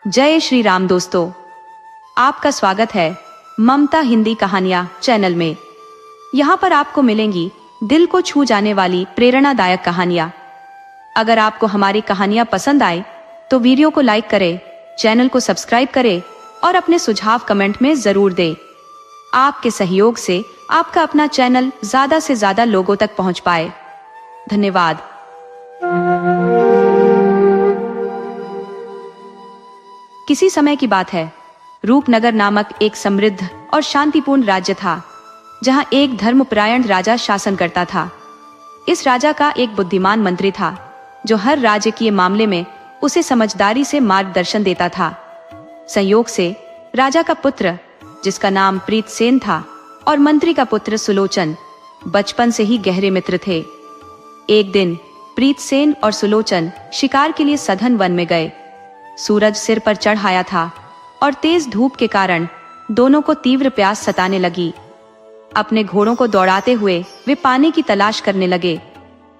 जय श्री राम दोस्तों, आपका स्वागत है ममता हिंदी कहानियां चैनल में। यहाँ पर आपको मिलेंगी दिल को छू जाने वाली प्रेरणादायक कहानियां। अगर आपको हमारी कहानियां पसंद आए तो वीडियो को लाइक करें, चैनल को सब्सक्राइब करें और अपने सुझाव कमेंट में जरूर दें। आपके सहयोग से आपका अपना चैनल ज्यादा से ज्यादा लोगों तक पहुंच पाए। धन्यवाद। किसी समय की बात है, रूपनगर नामक एक समृद्ध और शांतिपूर्ण राज्य था, जहां एक धर्मपरायण राजा शासन करता था। इस राजा का एक बुद्धिमान मंत्री था, जो हर राजकीय मामले में उसे समझदारी से मार्गदर्शन देता था। संयोग से राजा का पुत्र, जिसका नाम प्रीतसेन था, और मंत्री का पुत्र सुलोचन बचपन से ही गहरे मित्र थे। एक दिन प्रीतसेन और सुलोचन शिकार के लिए सघन वन में गए। सूरज सिर पर चढ़ आया था और तेज धूप के कारण दोनों को तीव्र प्यास सताने लगी। अपने घोड़ों को दौड़ाते हुए वे पानी की तलाश करने लगे,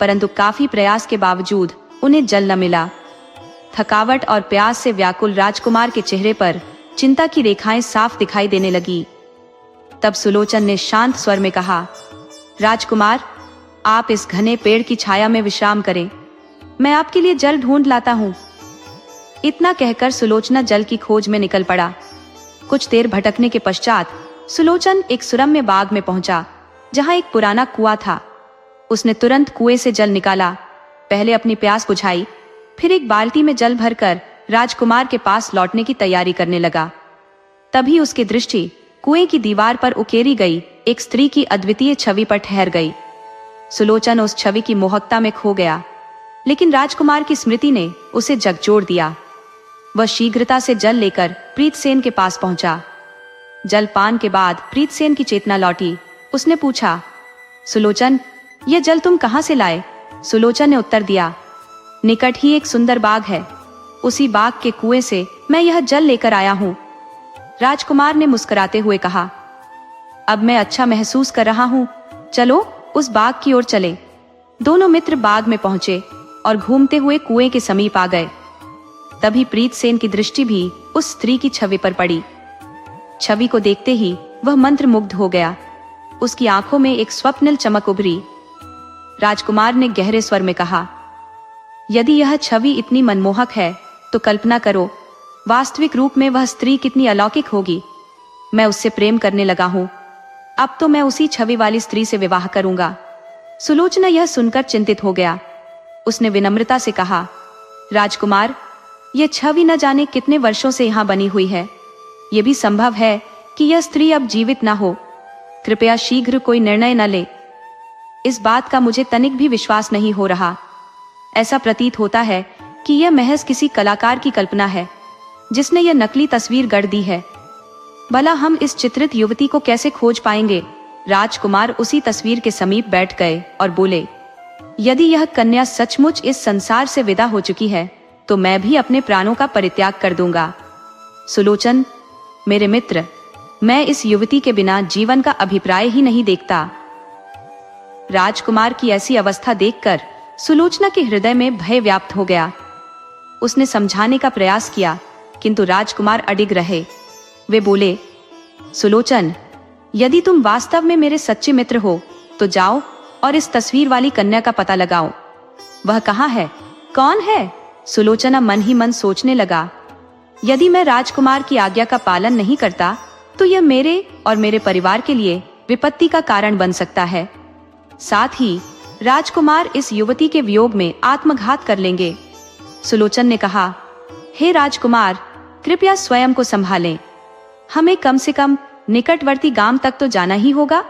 परंतु काफी प्रयास के बावजूद उन्हें जल न मिला। थकावट और प्यास से व्याकुल राजकुमार के चेहरे पर चिंता की रेखाएं साफ दिखाई देने लगी। तब सुलोचन ने शांत स्वर में कहा, राजकुमार, आप इस घने पेड़ की छाया में विश्राम करें, मैं आपके लिए जल ढूंढ लाता हूँ। इतना कहकर सुलोचना जल की खोज में निकल पड़ा। कुछ देर भटकने के पश्चात सुलोचन एक सुरम्य बाग में पहुंचा, जहां एक पुराना कुआं था। उसने तुरंत कुएं से जल निकाला, पहले अपनी प्यास बुझाई, फिर एक बाल्टी में जल भरकर राजकुमार के पास लौटने की तैयारी करने लगा। तभी उसकी दृष्टि कुएं की दीवार पर उकेरी गई एक स्त्री की अद्वितीय छवि पर ठहर गई। सुलोचन उस छवि की मोहकता में खो गया, लेकिन राजकुमार की स्मृति ने उसे झकझोर दिया। वह शीघ्रता से जल लेकर प्रीतसेन के पास पहुंचा। जलपान के बाद प्रीतसेन की चेतना लौटी। उसने पूछा, सुलोचन, यह जल तुम कहां से लाए? सुलोचन ने उत्तर दिया, निकट ही एक सुंदर बाग है, उसी बाग के कुएं से मैं यह जल लेकर आया हूं। राजकुमार ने मुस्कुराते हुए कहा, अब मैं अच्छा महसूस कर रहा हूं, चलो उस बाग की ओर चले। दोनों मित्र बाग में पहुंचे और घूमते हुए कुएं के समीप आ गए। तभी प्रीतसेन की दृष्टि भी उस स्त्री की छवि पर पड़ी। छवि को देखते ही वह मंत्रमुग्ध हो गया। उसकी आंखों में एक स्वप्निल चमक उभरी। राजकुमार ने गहरे स्वर में कहा, यदि यह छवि इतनी मनमोहक है तो कल्पना करो, वास्तविक रूप में वह स्त्री कितनी अलौकिक होगी। मैं उससे प्रेम करने लगा हूं। अब तो मैं उसी छवि वाली स्त्री से विवाह करूंगा। सुलोचना यह सुनकर चिंतित हो गया। उसने विनम्रता से कहा, राजकुमार, यह छवि न जाने कितने वर्षों से यहाँ बनी हुई है। यह भी संभव है कि यह स्त्री अब जीवित न हो। कृपया शीघ्र कोई निर्णय न ले। इस बात का मुझे तनिक भी विश्वास नहीं हो रहा। ऐसा प्रतीत होता है कि यह महज किसी कलाकार की कल्पना है, जिसने यह नकली तस्वीर गढ़ दी है। भला हम इस चित्रित युवती को कैसे खोज पाएंगे? राजकुमार उसी तस्वीर के समीप बैठ गए और बोले, यदि यह कन्या सचमुच इस संसार से विदा हो चुकी है तो मैं भी अपने प्राणों का परित्याग कर दूंगा। सुलोचन, मेरे मित्र, मैं इस युवती के बिना जीवन का अभिप्राय ही नहीं देखता। राजकुमार की ऐसी अवस्था देखकर सुलोचना के हृदय में भय व्याप्त हो गया। उसने समझाने का प्रयास किया, किंतु राजकुमार अडिग रहे। वे बोले, सुलोचन, यदि तुम वास्तव में मेरे सच्चे मित्र हो तो जाओ और इस तस्वीर वाली कन्या का पता लगाओ। वह कहाँ है? कौन है? सुलोचना मन ही मन सोचने लगा, यदि मैं राजकुमार की आज्ञा का पालन नहीं करता तो यह मेरे और मेरे परिवार के लिए विपत्ति का कारण बन सकता है। साथ ही राजकुमार इस युवती के वियोग में आत्मघात कर लेंगे। सुलोचन ने कहा, हे राजकुमार, कृपया स्वयं को संभालें। हमें कम से कम निकटवर्ती गांव तक तो जाना ही होगा।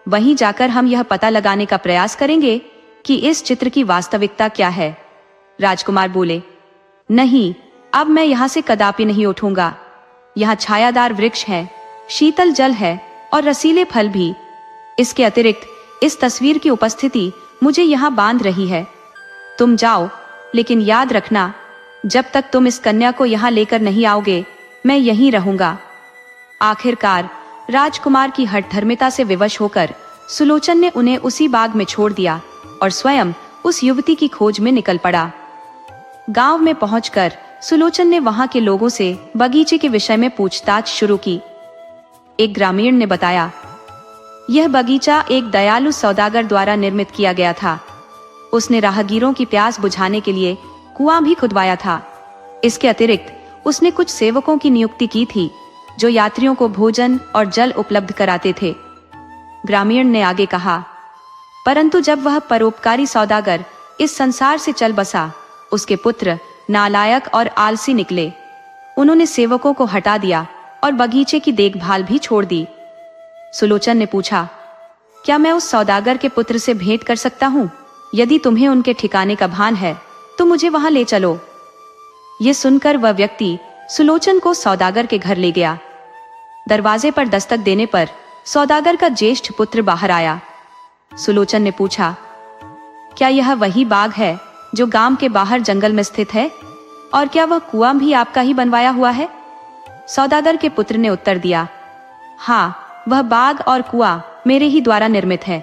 वहीं जाकर हम यह पता लगाने का प्रयास करेंगे कि इस चित्र की वास्तविकता क्या है। राजकुमार बोले, नहीं, अब मैं यहाँ से कदापि नहीं उठूंगा। यहाँ छायादार वृक्ष है, शीतल जल है और रसीले फल भी। इसके अतिरिक्त इस तस्वीर की उपस्थिति मुझे यहाँ बांध रही है। तुम जाओ, लेकिन याद रखना, जब तक तुम इस कन्या को यहाँ लेकर नहीं आओगे, मैं यहीं रहूंगा। आखिरकार राजकुमार की हठधर्मिता से विवश होकर सुलोचन ने उन्हें उसी बाग में छोड़ दिया और स्वयं उस युवती की खोज में निकल पड़ा। गांव में पहुंचकर सुलोचन ने वहां के लोगों से बगीचे के विषय में पूछताछ शुरू की। एक ग्रामीण ने बताया, यह बगीचा एक दयालु सौदागर द्वारा निर्मित किया गया था। उसने राहगीरों की प्यास बुझाने के लिए कुआं भी खुदवाया था। इसके अतिरिक्त उसने कुछ सेवकों की नियुक्ति की थी जो यात्रियों को भोजन और जल उपलब्ध कराते थे। ग्रामीण ने आगे कहा, परंतु जब वह परोपकारी सौदागर इस संसार से चल बसा, उसके पुत्र नालायक और आलसी निकले। उन्होंने सेवकों को हटा दिया और बगीचे की देखभाल भी छोड़ दी। सुलोचन ने पूछा, क्या मैं उस सौदागर के पुत्र से भेंट कर सकता हूँ? यदि तुम्हें उनके ठिकाने का भान है तो मुझे वहां ले चलो। ये सुनकर वह व्यक्ति सुलोचन को सौदागर के घर ले गया। दरवाजे पर दस्तक देने पर सौदागर का ज्येष्ठ पुत्र बाहर आया। सुलोचन ने पूछा, क्या यह वही बाग है जो गांव के बाहर जंगल में स्थित है? और क्या वह कुआं भी आपका ही बनवाया हुआ है? सौदागर के पुत्र ने उत्तर दिया, हाँ, वह बाग और कुआं मेरे ही द्वारा निर्मित है।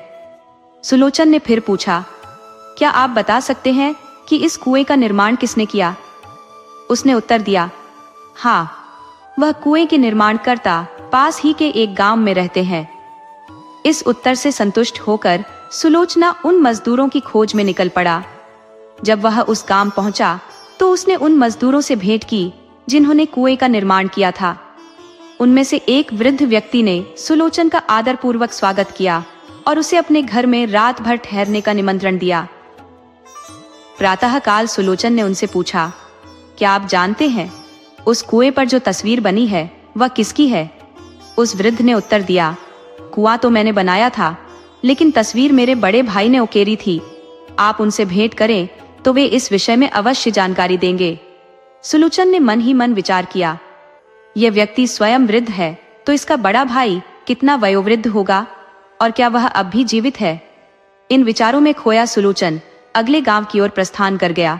सुलोचन ने फिर पूछा, क्या आप बता सकते हैं कि इस कुएं का निर्माण किसने किया? उसने उत्तर दिया, हाँ, वह कुएं के निर्माणकर्ता पास ही के एक गांव में रहते हैं। इस उत्तर से संतुष्ट होकर सुलोचना उन मजदूरों की खोज में निकल पड़ा। जब वह उस गांव पहुंचा तो उसने उन मजदूरों से भेंट की जिन्होंने कुएं का निर्माण किया था। उनमें से एक वृद्ध व्यक्ति ने सुलोचन का आदरपूर्वक स्वागत किया और उसे अपने घर में रात भर ठहरने का निमंत्रण दिया। प्रातःकाल सुलोचन ने उनसे पूछा, क्या आप जानते हैं उस कुएं पर जो तस्वीर बनी है वह किसकी है? उस वृद्ध ने उत्तर दिया, कुआं तो मैंने बनाया था, लेकिन तस्वीर मेरे बड़े भाई ने उकेरी थी। आप उनसे भेंट करें तो वे इस विषय में अवश्य जानकारी देंगे। सुलोचन ने मन ही मन विचार किया, यह व्यक्ति स्वयं वृद्ध है तो इसका बड़ा भाई कितना वयोवृद्ध होगा, और क्या वह अब भी जीवित है? इन विचारों में खोया सुलोचन अगले गांव की ओर प्रस्थान कर गया।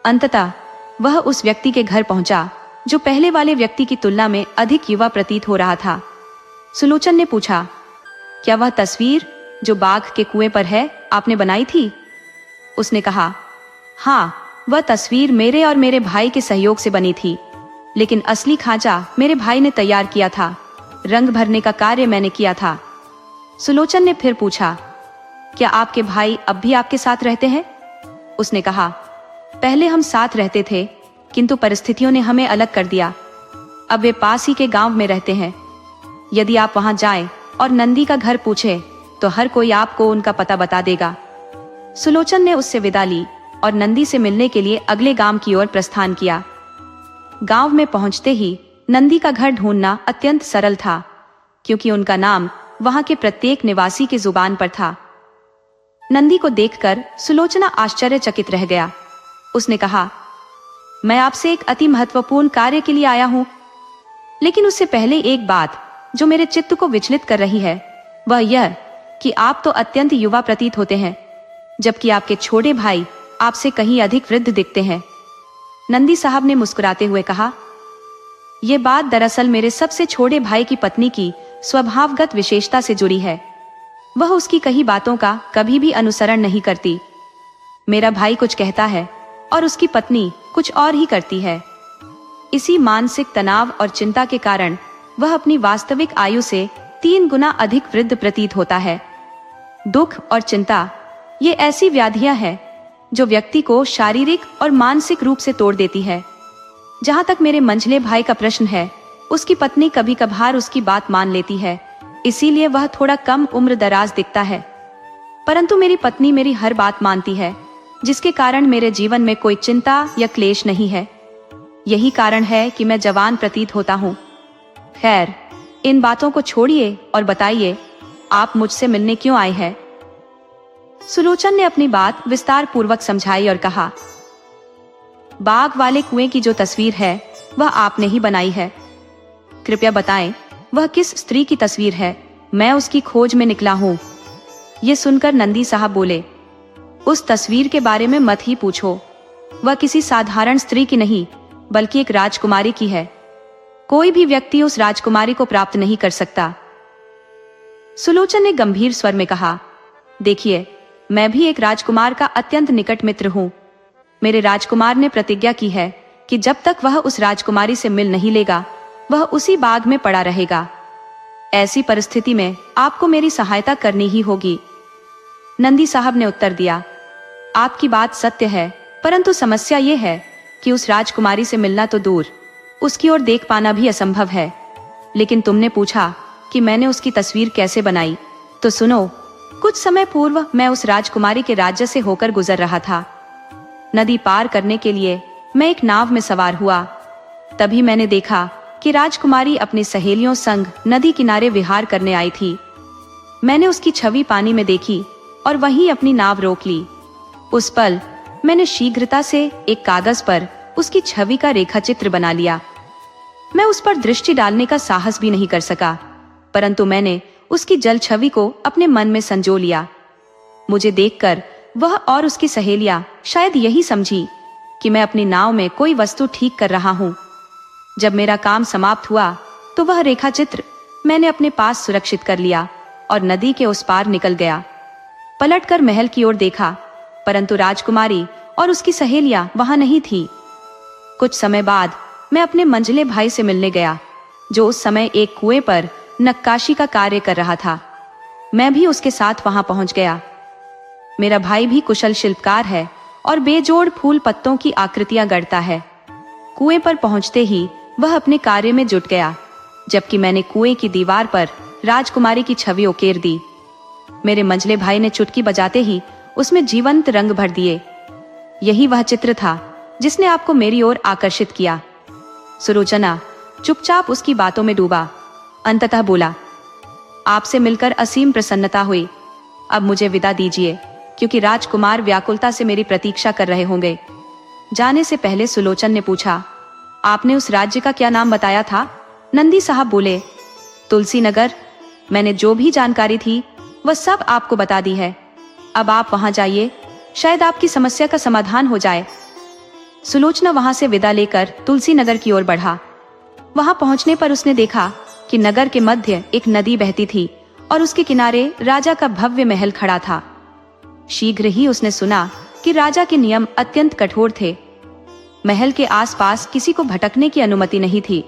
अंततः वह उस व्यक्ति के घर पहुंचा जो पहले वाले व्यक्ति की तुलना में अधिक युवा प्रतीत हो रहा था। सुलोचन ने पूछा, क्या वह तस्वीर जो बाघ के कुएं पर है आपने बनाई थी? उसने कहा, हाँ, वह तस्वीर मेरे और मेरे भाई के सहयोग से बनी थी, लेकिन असली खांचा मेरे भाई ने तैयार किया था। रंग भरने का कार्य मैंने किया था। सुलोचन ने फिर पूछा, क्या आपके भाई अब भी आपके साथ रहते हैं? उसने कहा, पहले हम साथ रहते थे, किंतु परिस्थितियों ने हमें अलग कर दिया। अब वे पास ही के गांव में रहते हैं। यदि आप वहां जाएं और नंदी का घर पूछें तो हर कोई आपको उनका पता बता देगा। सुलोचन ने उससे विदा ली और नंदी से मिलने के लिए अगले गांव की ओर प्रस्थान किया। गांव में पहुंचते ही नंदी का घर ढूंढना अत्यंत सरल था, क्योंकि उनका नाम वहां के प्रत्येक निवासी की जुबान पर था। नंदी को देखकर सुलोचना आश्चर्यचकित रह गया। उसने कहा, मैं आपसे एक अति महत्वपूर्ण कार्य के लिए आया हूं, लेकिन उससे पहले एक बात जो मेरे चित्त को विचलित कर रही है, वह यह कि आप तो अत्यंत युवा प्रतीत होते हैं, जबकि आपके छोटे भाई आपसे कहीं अधिक वृद्ध दिखते हैं। नंदी साहब ने मुस्कुराते हुए कहा, यह बात दरअसल मेरे सबसे छोटे भाई की पत्नी की स्वभावगत विशेषता से जुड़ी है। वह उसकी कही बातों का कभी भी अनुसरण नहीं करती। मेरा भाई कुछ कहता है और उसकी पत्नी कुछ और ही करती है। इसी मानसिक तनाव और चिंता के कारण वह अपनी वास्तविक आयु से 3 गुना अधिक वृद्ध प्रतीत होता है। दुख और चिंता ये ऐसी व्याधियां हैं जो व्यक्ति को शारीरिक और मानसिक रूप से तोड़ देती है। जहां तक मेरे मंझले भाई का प्रश्न है, उसकी पत्नी कभी कभार उसकी बात मान लेती है, इसीलिए वह थोड़ा कम उम्र दराज दिखता है। परंतु मेरी पत्नी मेरी हर बात मानती है, जिसके कारण मेरे जीवन में कोई चिंता या क्लेश नहीं है। यही कारण है कि मैं जवान प्रतीत होता हूँ। खैर, इन बातों को छोड़िए और बताइए, आप मुझसे मिलने क्यों आए हैं? सुलोचन ने अपनी बात विस्तार पूर्वक समझाई और कहा, बाग वाले कुएं की जो तस्वीर है वह आपने ही बनाई है। कृपया बताएं, वह किस स्त्री की तस्वीर है? मैं उसकी खोज में निकला हूँ। ये सुनकर नंदी साहब बोले, उस तस्वीर के बारे में मत ही पूछो। वह किसी साधारण स्त्री की नहीं, बल्कि एक राजकुमारी की है। कोई भी व्यक्ति उस राजकुमारी को प्राप्त नहीं कर सकता। सुलोचन ने गंभीर स्वर में कहा, देखिए, मैं भी एक राजकुमार का अत्यंत निकट मित्र हूँ। मेरे राजकुमार ने प्रतिज्ञा की है कि जब तक वह उस राजकुमारी से मिल नहीं लेगा वह उसी बाग में पड़ा रहेगा। ऐसी परिस्थिति में आपको मेरी सहायता करनी ही होगी। नंदी साहब ने उत्तर दिया, आपकी बात सत्य है, परंतु समस्या ये है कि उस राजकुमारी से मिलना तो दूर, उसकी ओर देख पाना भी असंभव है। लेकिन तुमने पूछा कि मैंने उसकी तस्वीर कैसे बनाई, तो सुनो। कुछ समय पूर्व मैं उस राजकुमारी के राज्य से होकर गुजर रहा था। नदी पार करने के लिए मैं एक नाव में सवार हुआ। तभी मैंने देखा कि राजकुमारी अपनी सहेलियों संग नदी किनारे विहार करने आई थी। मैंने उसकी छवि पानी में देखी और वहीं अपनी नाव रोक ली। उस पल मैंने शीघ्रता से एक कागज पर उसकी छवि का रेखाचित्र बना लिया। मैं उस पर दृष्टि डालने का साहस भी नहीं कर सका, परंतु मैंने उसकी जल छवि को अपने मन में संजो लिया। मुझे देखकर वह और उसकी सहेलियां शायद यही समझी कि मैं अपनी नाव में कोई वस्तु ठीक कर रहा हूं। जब मेरा काम समाप्त हुआ तो वह रेखाचित्र मैंने अपने पास सुरक्षित कर लिया और नदी के उस पार निकल गया। पलटकर महल की ओर देखा, परंतु राजकुमारी और उसकी सहेलियां वहां नहीं थी। कुछ समय बाद मैं अपने मंझले भाई से मिलने गया, जो उस समय एक कुएं पर नक्काशी का कार्य कर रहा था। मैं भी उसके साथ वहां पहुंच गया। मेरा भाई भी कुशल शिल्पकार है और बेजोड़ फूल पत्तों की आकृतियां गढ़ता है। कुएं पर पहुंचते ही वह अपने कार्य में जुट गया, जबकि मैंने कुएं की दीवार पर राजकुमारी की छवि उकेर दी। मेरे मंझले भाई ने चुटकी बजाते ही उसमें जीवंत रंग भर दिए। यही वह चित्र था जिसने आपको मेरी ओर आकर्षित किया। सुलोचना चुपचाप उसकी बातों में डूबा। अंततः बोला, आपसे मिलकर असीम प्रसन्नता हुई। अब मुझे विदा दीजिए, क्योंकि राजकुमार व्याकुलता से मेरी प्रतीक्षा कर रहे होंगे। जाने से पहले सुलोचन ने पूछा, आपने उस राज्य का क्या नाम बताया था? नंदी साहब बोले, तुलसी नगर। मैंने जो भी जानकारी थी वह सब आपको बता दी है। अब आप वहां जाइए, शायद आपकी समस्या का समाधान हो जाए। सुलोचना वहां से विदा लेकर तुलसी नगर की ओर बढ़ा। वहां पहुंचने पर उसने देखा कि नगर के मध्य एक नदी बहती थी और उसके किनारे राजा का भव्य महल खड़ा था। शीघ्र ही उसने सुना कि राजा के नियम अत्यंत कठोर थे। महल के आसपास किसी को भटकने की अनुमति नहीं थी।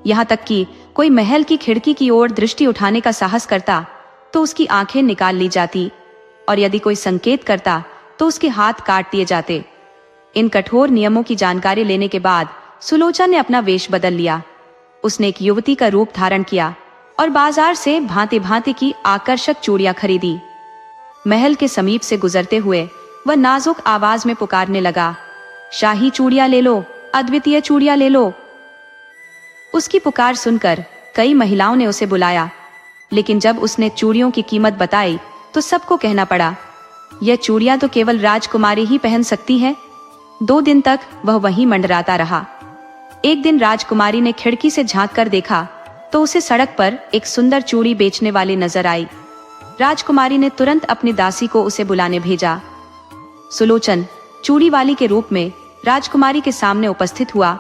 यहाँ तक कि कोई महल की खिड़की की ओर दृष्टि उठाने का साहस करता तो उसकी आंखें निकाल ली जाती, और यदि कोई संकेत करता तो उसके हाथ काट दिए जाते। इन कठोर नियमों की जानकारी लेने के बाद सुलोचना ने अपना वेश बदल लिया। उसने एक युवती का रूप धारण किया और बाजार से भांति भांति की आकर्षक चूड़ियां खरीदी। महल के समीप से गुजरते हुए वह नाजुक आवाज में पुकारने लगा, शाही चूड़ियां ले लो, अद्वितीय चूड़ियां ले लो। उसकी पुकार सुनकर कई महिलाओं ने उसे बुलाया, लेकिन जब उसने चूड़ियों की कीमत बताई तो सबको कहना पड़ा, यह चूड़ियां तो केवल राजकुमारी ही पहन सकती है। 2 दिन तक वह वहीं मंडराता रहा। एक दिन राजकुमारी ने खिड़की से झांक कर देखा तो उसे सड़क पर एक सुंदर चूड़ी बेचने वाली नजर आई। राजकुमारी ने तुरंत अपनी दासी को उसे बुलाने भेजा। सुलोचन चूड़ी वाली के रूप में राजकुमारी के सामने उपस्थित हुआ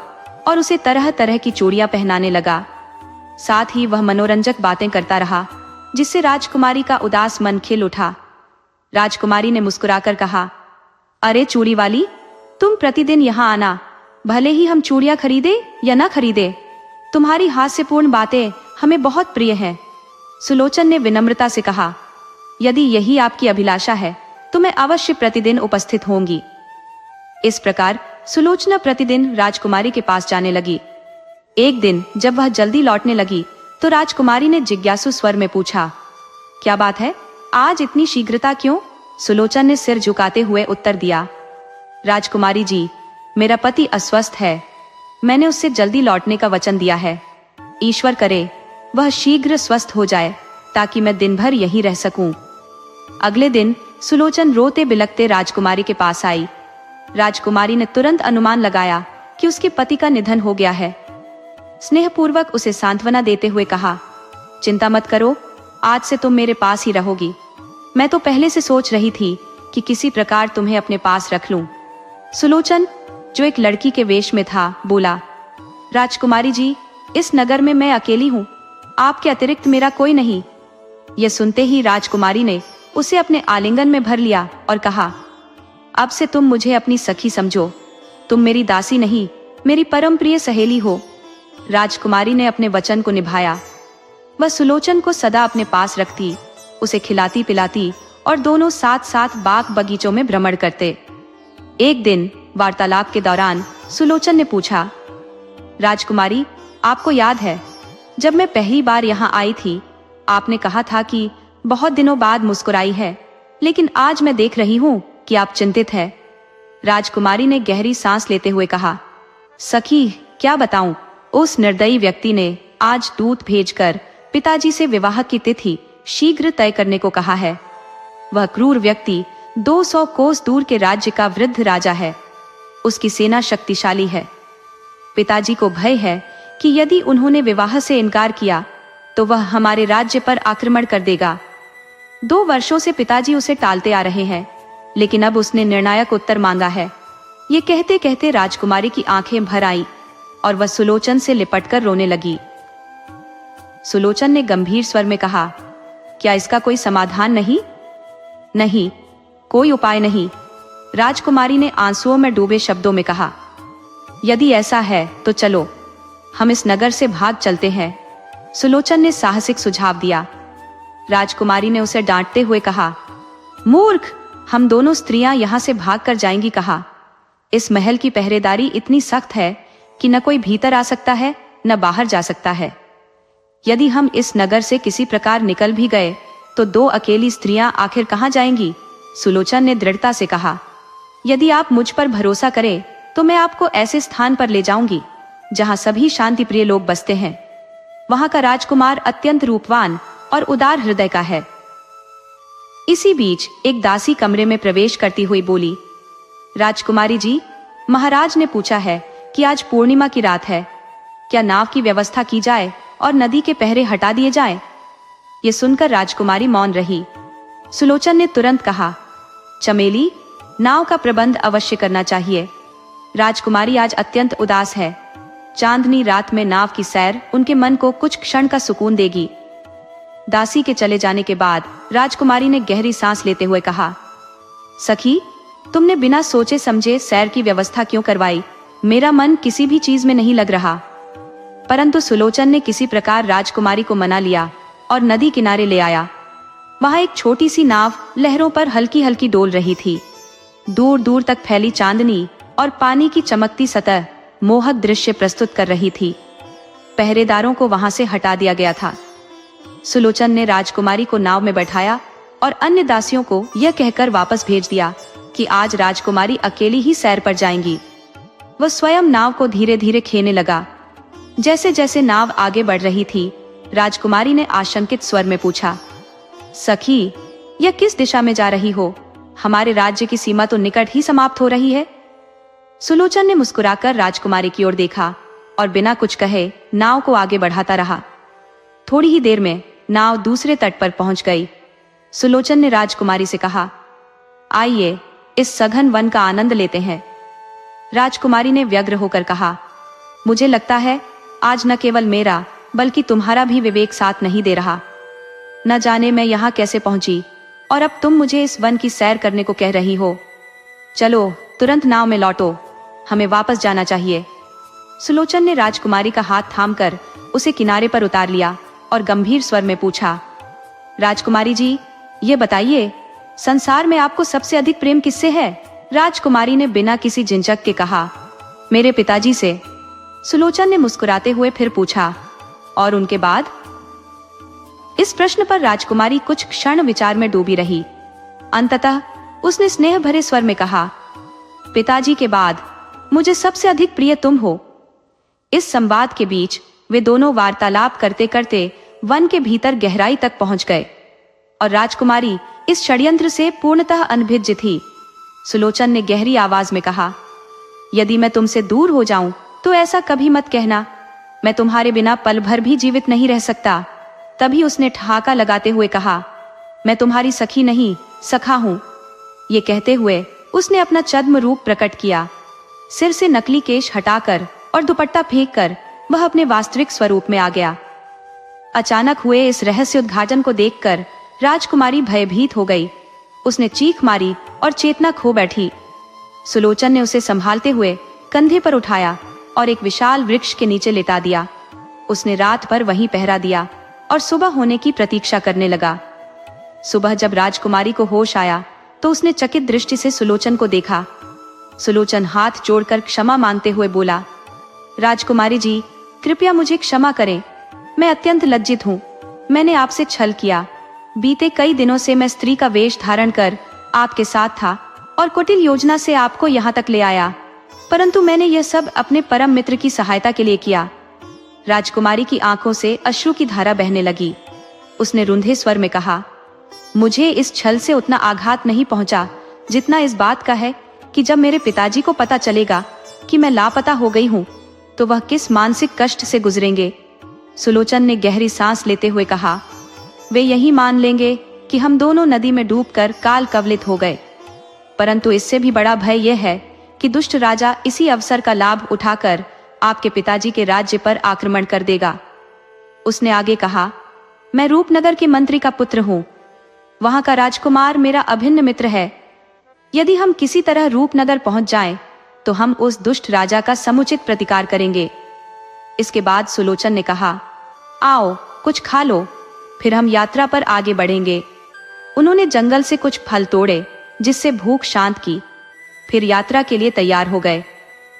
और उसे तरह तरह की चूड़ियां पहनाने लगा। साथ ही वह मनोरंजक बातें करता रहा, जिससे राजकुमारी का उदास मन खिल उठा। राजकुमारी ने मुस्कुराकर कहा, अरे चूड़ी वाली, तुम प्रतिदिन यहाँ आना, भले ही हम चूड़ियां खरीदे या न खरीदे। तुम्हारी हास्यपूर्ण बातें हमें बहुत प्रिय हैं। सुलोचन ने विनम्रता से कहा, यदि यही आपकी अभिलाषा है तो मैं अवश्य प्रतिदिन उपस्थित होंगी। इस प्रकार सुलोचना प्रतिदिन राजकुमारी के पास जाने लगी। एक दिन जब वह जल्दी लौटने लगी तो राजकुमारी ने जिज्ञासु स्वर में पूछा, क्या बात है, आज इतनी शीघ्रता क्यों? सुलोचन ने सिर झुकाते हुए उत्तर दिया, राजकुमारी जी, मेरा पति अस्वस्थ है। मैंने उससे जल्दी लौटने का वचन दिया है। ईश्वर करे वह शीघ्र स्वस्थ हो जाए ताकि मैं दिन भर यहीं रह सकूं। अगले दिन सुलोचन रोते बिलखते राजकुमारी के पास आई। राजकुमारी ने तुरंत अनुमान लगाया कि उसके पति का निधन हो गया है। स्नेहपूर्वक उसे सांत्वना देते हुए कहा, चिंता मत करो, आज से तुम मेरे पास ही रहोगी। मैं तो पहले से सोच रही थी कि किसी प्रकार तुम्हें अपने पास रख लूं। सुलोचन, जो एक लड़की के वेश में था, बोला, राजकुमारी जी, इस नगर में मैं अकेली हूँ, आपके अतिरिक्त मेरा कोई नहीं। यह सुनते ही राजकुमारी ने उसे अपने आलिंगन में भर लिया और कहा, अब से तुम मुझे अपनी सखी समझो। तुम मेरी दासी नहीं मेरी परम प्रिय सहेली हो। राजकुमारी ने अपने वचन को निभाया। वह सुलोचन को सदा अपने पास रखती, उसे खिलाती पिलाती और दोनों साथ साथ बाग बगीचों में भ्रमण करते। एक दिन वार्तालाप के दौरान सुलोचन ने पूछा, राजकुमारी, आपको याद है जब मैं पहली बार यहाँ आई थी, आपने कहा था कि बहुत दिनों बाद मुस्कुराई है, लेकिन आज मैं देख रही हूँ कि आप चिंतित है। राजकुमारी ने गहरी सांस लेते हुए कहा, सखी, क्या बताऊं, उस निर्दयी व्यक्ति ने आज दूत भेजकर पिताजी से विवाह की तिथि शीघ्र तय करने को कहा है। वह क्रूर व्यक्ति 200 कोस दूर के राज्य का वृद्ध राजा है। उसकी सेना शक्तिशाली है। पिताजी को भय है कि यदि उन्होंने विवाह से इनकार किया तो वह हमारे राज्य पर आक्रमण कर देगा। 2 वर्षों से पिताजी उसे टालते आ रहे हैं, लेकिन अब उसने निर्णायक उत्तर मांगा है। ये कहते कहते राजकुमारी की आंखें भर आई और वह सुलोचन से लिपटकर रोने लगी। सुलोचन ने गंभीर स्वर में कहा, क्या इसका कोई समाधान नहीं? नहीं, कोई उपाय नहीं, राजकुमारी ने आंसुओं में डूबे शब्दों में कहा। यदि ऐसा है तो चलो, हम इस नगर से भाग चलते हैं, सुलोचन ने साहसिक सुझाव दिया। राजकुमारी ने उसे डांटते हुए कहा, मूर्ख, हम दोनों स्त्रियां यहां से भागकर जाएंगी कहा। इस महल की पहरेदारी इतनी सख्त है कि न कोई भीतर आ सकता है न बाहर जा सकता है। यदि हम इस नगर से किसी प्रकार निकल भी गए तो 2 अकेली स्त्रियां आखिर कहां जाएंगी? सुलोचन ने दृढ़ता से कहा। यदि आप मुझ पर भरोसा करें तो मैं आपको ऐसे स्थान पर ले जाऊंगी जहां सभी शांति प्रिय लोग बसते हैं। वहां का राजकुमार अत्यंत रूपवान और उदार हृदय का है। इसी बीच एक दासी कमरे में प्रवेश करती हुई बोली, राजकुमारी जी, महाराज ने पूछा है कि आज पूर्णिमा की रात है, क्या नाव की व्यवस्था की जाए और नदी के पहरे हटा दिए जाएं? ये सुनकर राजकुमारी मौन रही। सुलोचन ने तुरंत कहा, चमेली, नाव का प्रबंध अवश्य करना चाहिए। राजकुमारी आज अत्यंत उदास है। चांदनी रात में नाव की सैर उनके मन को कुछ क्षण का सुकून देगी। दासी के चले जाने के बाद राजकुमारी ने गहरी सांस लेते हुए कहा, सखी, तुमने बिना सोचे समझे सैर की व्यवस्था क्यों करवाई? मेरा मन किसी भी चीज में नहीं लग रहा। परंतु सुलोचन ने किसी प्रकार राजकुमारी को मना लिया और नदी किनारे ले आया। वहां एक छोटी सी नाव लहरों पर हल्की हल्की डोल रही थी। दूर दूर तक फैली चांदनी और पानी की चमकती सतह मोहक दृश्य प्रस्तुत कर रही थी। पहरेदारों को वहां से हटा दिया गया था। सुलोचन ने राजकुमारी को नाव में बैठाया और अन्य दासियों को यह कहकर वापस भेज दिया कि आज राजकुमारी अकेली ही सैर पर जाएंगी। वह स्वयं नाव को धीरे धीरे खेने लगा। जैसे जैसे नाव आगे बढ़ रही थी, राजकुमारी ने आशंकित स्वर में पूछा, सखी, यह किस दिशा में जा रही हो? हमारे राज्य की सीमा तो निकट ही समाप्त हो रही है। सुलोचन ने मुस्कुराकर राजकुमारी की ओर देखा और बिना कुछ कहे नाव को आगे बढ़ाता रहा। थोड़ी ही देर में नाव दूसरे तट पर पहुंच गई। सुलोचन ने राजकुमारी से कहा, आइए इस सघन वन का आनंद लेते हैं। राजकुमारी ने व्यग्र होकर कहा, मुझे लगता है आज न केवल मेरा बल्कि तुम्हारा भी विवेक साथ नहीं दे रहा। न जाने मैं यहाँ कैसे पहुंची और अब तुम मुझे इस वन की सैर करने को कह रही हो। चलो तुरंत नाव में लौटो, हमें वापस जाना चाहिए। सुलोचन ने राजकुमारी का हाथ थामकर उसे किनारे पर उतार लिया और गंभीर स्वर में पूछा, राजकुमारी जी, ये बताइए, संसार में आपको सबसे अधिक प्रेम किससे है? राजकुमारी ने बिना किसी झिझक के कहा, मेरे पिताजी से। सुलोचन ने मुस्कुराते हुए फिर पूछा, और उनके बाद? इस प्रश्न पर राजकुमारी कुछ क्षण विचार में डूबी रही। अंततः उसने स्नेह भरे स्वर में कहा, पिताजी के बाद मुझे सबसे अधिक प्रिय तुम हो। इस संवाद के बीच वे दोनों वार्तालाप करते करते वन के भीतर गहराई तक पहुंच गए और राजकुमारी इस षड्यंत्र से पूर्णतः अनभिज्ञ थी। सुलोचन ने गहरी आवाज में कहा, यदि मैं तुमसे दूर हो जाऊं तो ऐसा कभी मत कहना। मैं तुम्हारे बिना पल भर भी जीवित नहीं रह सकता। तभी उसने ठहाका लगाते हुए कहा, मैं तुम्हारी सखी नहीं, सखा हूं। ये कहते हुए उसने अपना छद्म रूप प्रकट किया। सिर से नकली केश हटाकर और दुपट्टा फेंककर वह अपने वास्तविक स्वरूप में आ गया। अचानक हुए इस रहस्य उद्घाटन को देखकर राजकुमारी भयभीत हो गई। उसने चीख मारी और चेतना खो बैठी। सुलोचन ने उसे संभालते हुए कंधे पर उठाया और एक विशाल वृक्ष के नीचे लेटा दिया। उसने रात भर वहीं पहरा दिया और सुबह होने की प्रतीक्षा करने लगा। सुबह जब राजकुमारी को होश आया तो उसने चकित दृष्टि से सुलोचन को देखा। सुलोचन हाथ जोड़कर क्षमा मांगते हुए बोला, राजकुमारी जी, कृपया मुझे क्षमा करें। मैं अत्यंत लज्जित हूँ। मैंने आपसे छल किया। बीते कई दिनों से मैं स्त्री का वेश धारण कर आपके साथ था और कुटिल योजना से आपको यहाँ तक ले आया, परंतु मैंने यह सब अपने परम मित्र की सहायता के लिए किया। राजकुमारी की आंखों से अश्रु की धारा बहने लगी। उसने रुंधे स्वर में कहा, मुझे इस छल से उतना आघात नहीं पहुंचा जितना इस बात का है कि जब मेरे पिताजी को पता चलेगा कि मैं लापता हो गई हूँ तो वह किस मानसिक कष्ट से गुजरेंगे। सुलोचन ने गहरी सांस लेते हुए कहा, वे यही मान लेंगे कि हम दोनों नदी में डूबकर काल कवलित हो गए, परंतु इससे भी बड़ा भय यह है कि दुष्ट राजा इसी अवसर का लाभ उठाकर आपके पिताजी के राज्य पर आक्रमण कर देगा। उसने आगे कहा, मैं रूपनगर के मंत्री का पुत्र हूँ। वहां का राजकुमार मेरा अभिन्न मित्र है। यदि हम किसी तरह रूपनगर पहुंच जाएं, तो हम उस दुष्ट राजा का समुचित प्रतिकार करेंगे। इसके बाद सुलोचन ने कहा, आओ कुछ खा लो, फिर हम यात्रा पर आगे बढ़ेंगे। उन्होंने जंगल से कुछ फल तोड़े जिससे भूख शांत की, फिर यात्रा के लिए तैयार हो गए।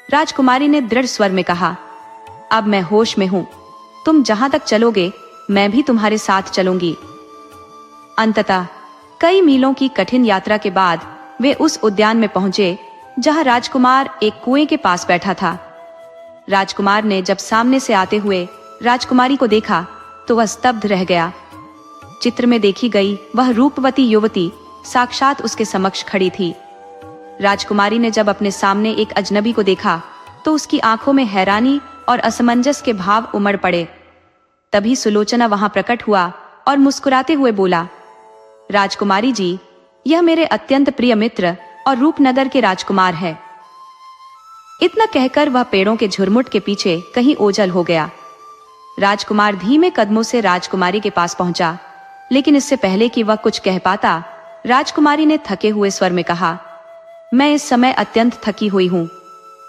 राजकुमारी ने दृढ़ स्वर में कहा, अब मैं होश में हूं। तुम जहां तक चलोगे मैं भी तुम्हारे साथ चलूंगी। अंततः कई मीलों की कठिन यात्रा के बाद वे उस उद्यान में पहुंचे जहां राजकुमार एक कुएं के पास बैठा था। राजकुमार ने जब सामने से आते हुए राजकुमारी को देखा तो वह स्तब्ध रह गया। चित्र में देखी गई वह रूपवती युवती साक्षात उसके समक्ष खड़ी थी। राजकुमारी ने जब अपने सामने एक अजनबी को देखा तो उसकी आंखों में हैरानी और असमंजस के भाव उमड़ पड़े। तभी सुलोचना वहां प्रकट हुआ और मुस्कुराते हुए बोला, राजकुमारी जी, यह मेरे अत्यंत प्रिय मित्र और रूपनगर के राजकुमार है। इतना कहकर वह पेड़ों के झुरमुट के पीछे कहीं ओझल हो गया। राजकुमार धीमे कदमों से राजकुमारी के पास पहुंचा, लेकिन इससे पहले कि वह कुछ कह पाता, राजकुमारी ने थके हुए स्वर में कहा, मैं इस समय अत्यंत थकी हुई हूँ।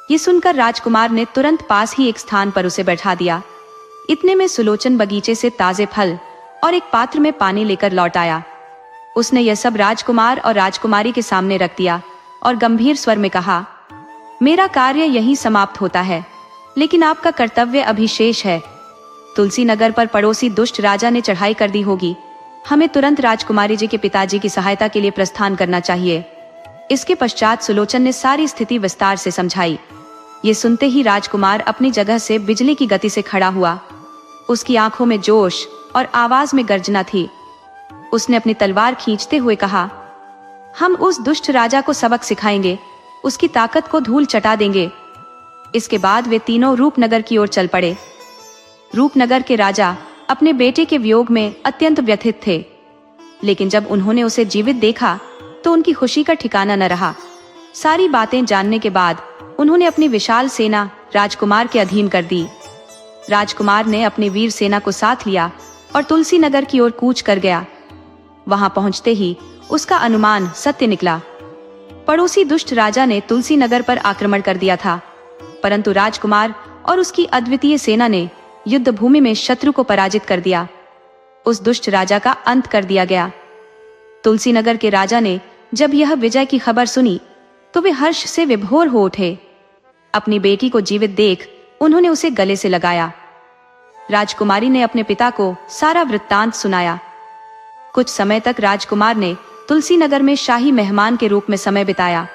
ये सुनकर राजकुमार ने तुरंत पास ही एक स्थान पर उसे बैठा दिया। इतने में सुलोचन बगीचे से ताजे फल और एक पात्र में पानी लेकर लौट आया। उसने यह सब राजकुमार और राजकुमारी के सामने रख दिया और गंभीर स्वर में कहा, मेरा कार्य यहीं समाप्त होता है, लेकिन आपका कर्तव्य अभी शेष है। तुलसी नगर पर पड़ोसी दुष्ट राजा ने चढ़ाई कर दी होगी। हमें तुरंत राजकुमारी जी के पिताजी की सहायता के लिए प्रस्थान करना चाहिए। इसके पश्चात सुलोचन ने सारी स्थिति विस्तार से समझाई। ये सुनते ही राजकुमार अपनी जगह से बिजली की गति से खड़ा हुआ। उसकी आंखों में जोश और आवाज में गर्जना थी। उसने अपनी तलवार खींचते हुए कहा, हम उस दुष्ट राजा को सबक सिखाएंगे, उसकी ताकत को धूल चटा देंगे। इसके बाद वे तीनों रूपनगर की ओर चल पड़े। रूपनगर के राजा अपने बेटे के वियोग में अत्यंत व्यथित थे, लेकिन जब उन्होंने उसे जीवित देखा तो उनकी खुशी का ठिकाना न रहा। सारी बातें जानने के बाद उन्होंने अपनी विशाल सेना राजकुमार के अधीन कर दी। राजकुमार ने अपनी वीर सेना को साथ लिया और तुलसी नगर की ओर कूच कर गया। वहां पहुंचते ही उसका अनुमान सत्य निकला। पड़ोसी दुष्ट राजा ने तुलसी नगर पर आक्रमण कर दिया था, परंतु राजकुमार और उसकी अद्वितीय सेना ने युद्ध भूमि में शत्रु को पराजित कर दिया। उस दुष्ट राजा का अंत कर दिया गया। तुलसी नगर के राजा ने जब यह विजय की खबर सुनी तो वे हर्ष से विभोर हो उठे। अपनी बेटी को जीवित देख उन्होंने उसे गले से लगाया। राजकुमारी ने अपने पिता को सारा वृत्तांत सुनाया। कुछ समय तक राजकुमार ने तुलसी नगर में शाही मेहमान के रूप में समय बिताया।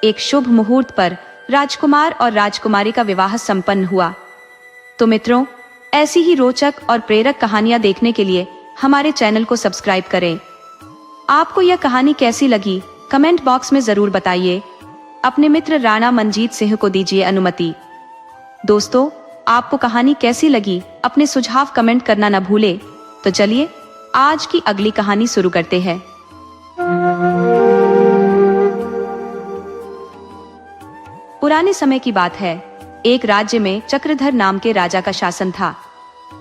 एक शुभ मुहूर्त पर राजकुमार और राजकुमारी का विवाह संपन्न हुआ। तो मित्रों, ऐसी ही रोचक और प्रेरक कहानियां देखने के लिए हमारे चैनल को सब्सक्राइब करें। आपको यह कहानी कैसी लगी कमेंट बॉक्स में जरूर बताइए। अपने मित्र राणा मंजीत सिंह को दीजिए अनुमति। दोस्तों, आपको कहानी कैसी लगी अपने सुझाव कमेंट करना न भूले। तो चलिए आज की अगली कहानी शुरू करते हैं। पुराने समय की बात है। एक राज्य में चक्रधर नाम के राजा का शासन था।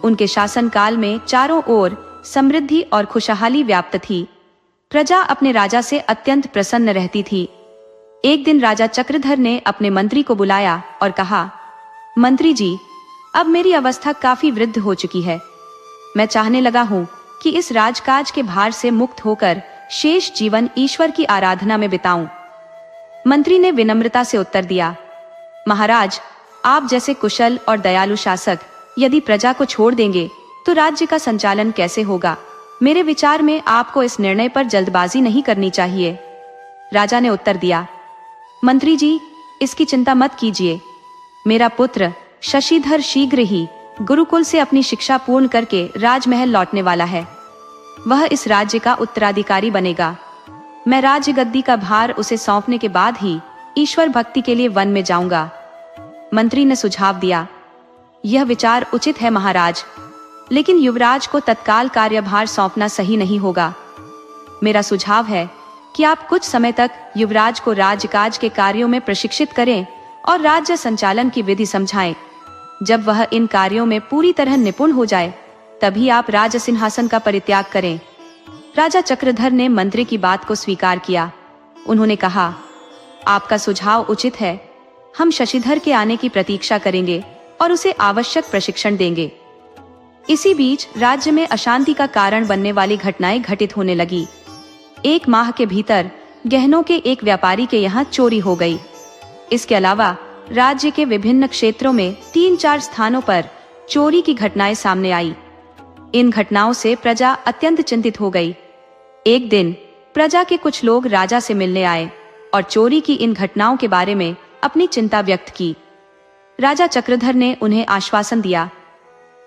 उनके शासन काल में चारों ओर समृद्धि और खुशहाली व्याप्त थी। प्रजा अपने राजा से अत्यंत प्रसन्न रहती थी। एक दिन राजा चक्रधर ने अपने मंत्री को बुलाया और कहा, मंत्री जी, अब मेरी अवस्था काफी वृद्ध हो चुकी है। मैं चाहने लगा हूँ कि इस राजकाज के भार से मुक्त होकर शेष जीवन ईश्वर की आराधना में बिताऊं। मंत्री ने विनम्रता से उत्तर दिया, महाराज, आप जैसे कुशल और दयालु शासक यदि प्रजा को छोड़ देंगे तो राज्य का संचालन कैसे होगा? मेरे विचार में आपको इस निर्णय पर जल्दबाजी नहीं करनी चाहिए। राजा ने उत्तर दिया, मंत्री जी, इसकी चिंता मत कीजिए। मेरा पुत्र शशिधर शीघ्र ही गुरुकुल से अपनी शिक्षा पूर्ण करके राजमहल लौटने वाला है। वह इस राज्य का उत्तराधिकारी बनेगा। मैं राज्य गद्दी का भार उसे सौंपने के बाद ही ईश्वर भक्ति के लिए वन में जाऊंगा। मंत्री ने सुझाव दिया, यह विचार उचित है महाराज, लेकिन युवराज को तत्काल कार्यभार सौंपना सही नहीं होगा। मेरा सुझाव है कि आप कुछ समय तक युवराज को राजकाज के कार्यों में प्रशिक्षित करें और राज्य संचालन की विधि समझाएं। जब वह इन कार्यों में पूरी तरह निपुण हो जाए, तभी आप राज सिंहासन का परित्याग करें। राजा चक्रधर ने मंत्री की बात को स्वीकार किया। उन्होंने कहा, आपका सुझाव उचित है। हम शशिधर के आने की प्रतीक्षा करेंगे और उसे आवश्यक प्रशिक्षण देंगे। इसी बीच राज्य में अशांति का कारण बनने वाली घटनाएं घटित होने लगी। 1 माह के भीतर गहनों के एक व्यापारी के यहाँ चोरी हो गई। इसके अलावा राज्य के विभिन्न क्षेत्रों में 3-4 स्थानों पर चोरी की घटनाएं सामने आई। इन घटनाओं से प्रजा अत्यंत चिंतित हो गई। एक दिन प्रजा के कुछ लोग राजा से मिलने आए और चोरी की इन घटनाओं के बारे में अपनी चिंता व्यक्त की। राजा चक्रधर ने उन्हें आश्वासन दिया,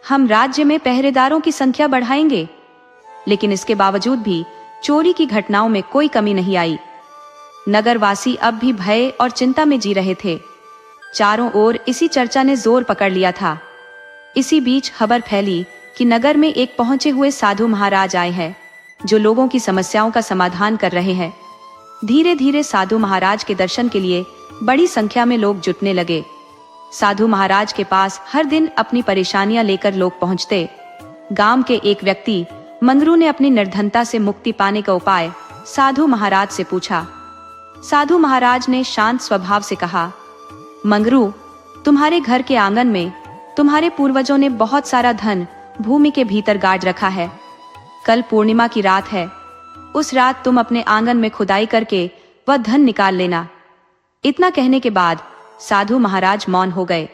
हम राज्य में पहरेदारों की संख्या बढ़ाएंगे। लेकिन इसके बावजूद भी चोरी की घटनाओं में कोई कमी नहीं आई। नगरवासी अब भी भय और चिंता में जी रहे थे। चारों ओर इसी चर्चा ने जोर पकड़ लिया था। इसी बीच खबर फैली कि नगर में एक पहुंचे हुए साधु महाराज आए हैं, जो लोगों की समस्याओं का समाधान कर रहे हैं। धीरे धीरे साधु महाराज के दर्शन के लिए बड़ी संख्या में लोग जुटने लगे। साधु महाराज के पास हर दिन अपनी परेशानियां लेकर लोग पहुंचते। गांव के एक व्यक्ति मंगरू ने अपनी निर्धनता से मुक्ति पाने का उपाय साधु महाराज से पूछा। साधु महाराज ने शांत स्वभाव से कहा, मंगरू, तुम्हारे घर के आंगन में तुम्हारे पूर्वजों ने बहुत सारा धन भूमि के भीतर गाड़ रखा है। कल पूर्णिमा की रात है। उस रात तुम अपने आंगन में खुदाई करके वह धन निकाल लेना। इतना कहने के बाद साधु महाराज मौन हो गए।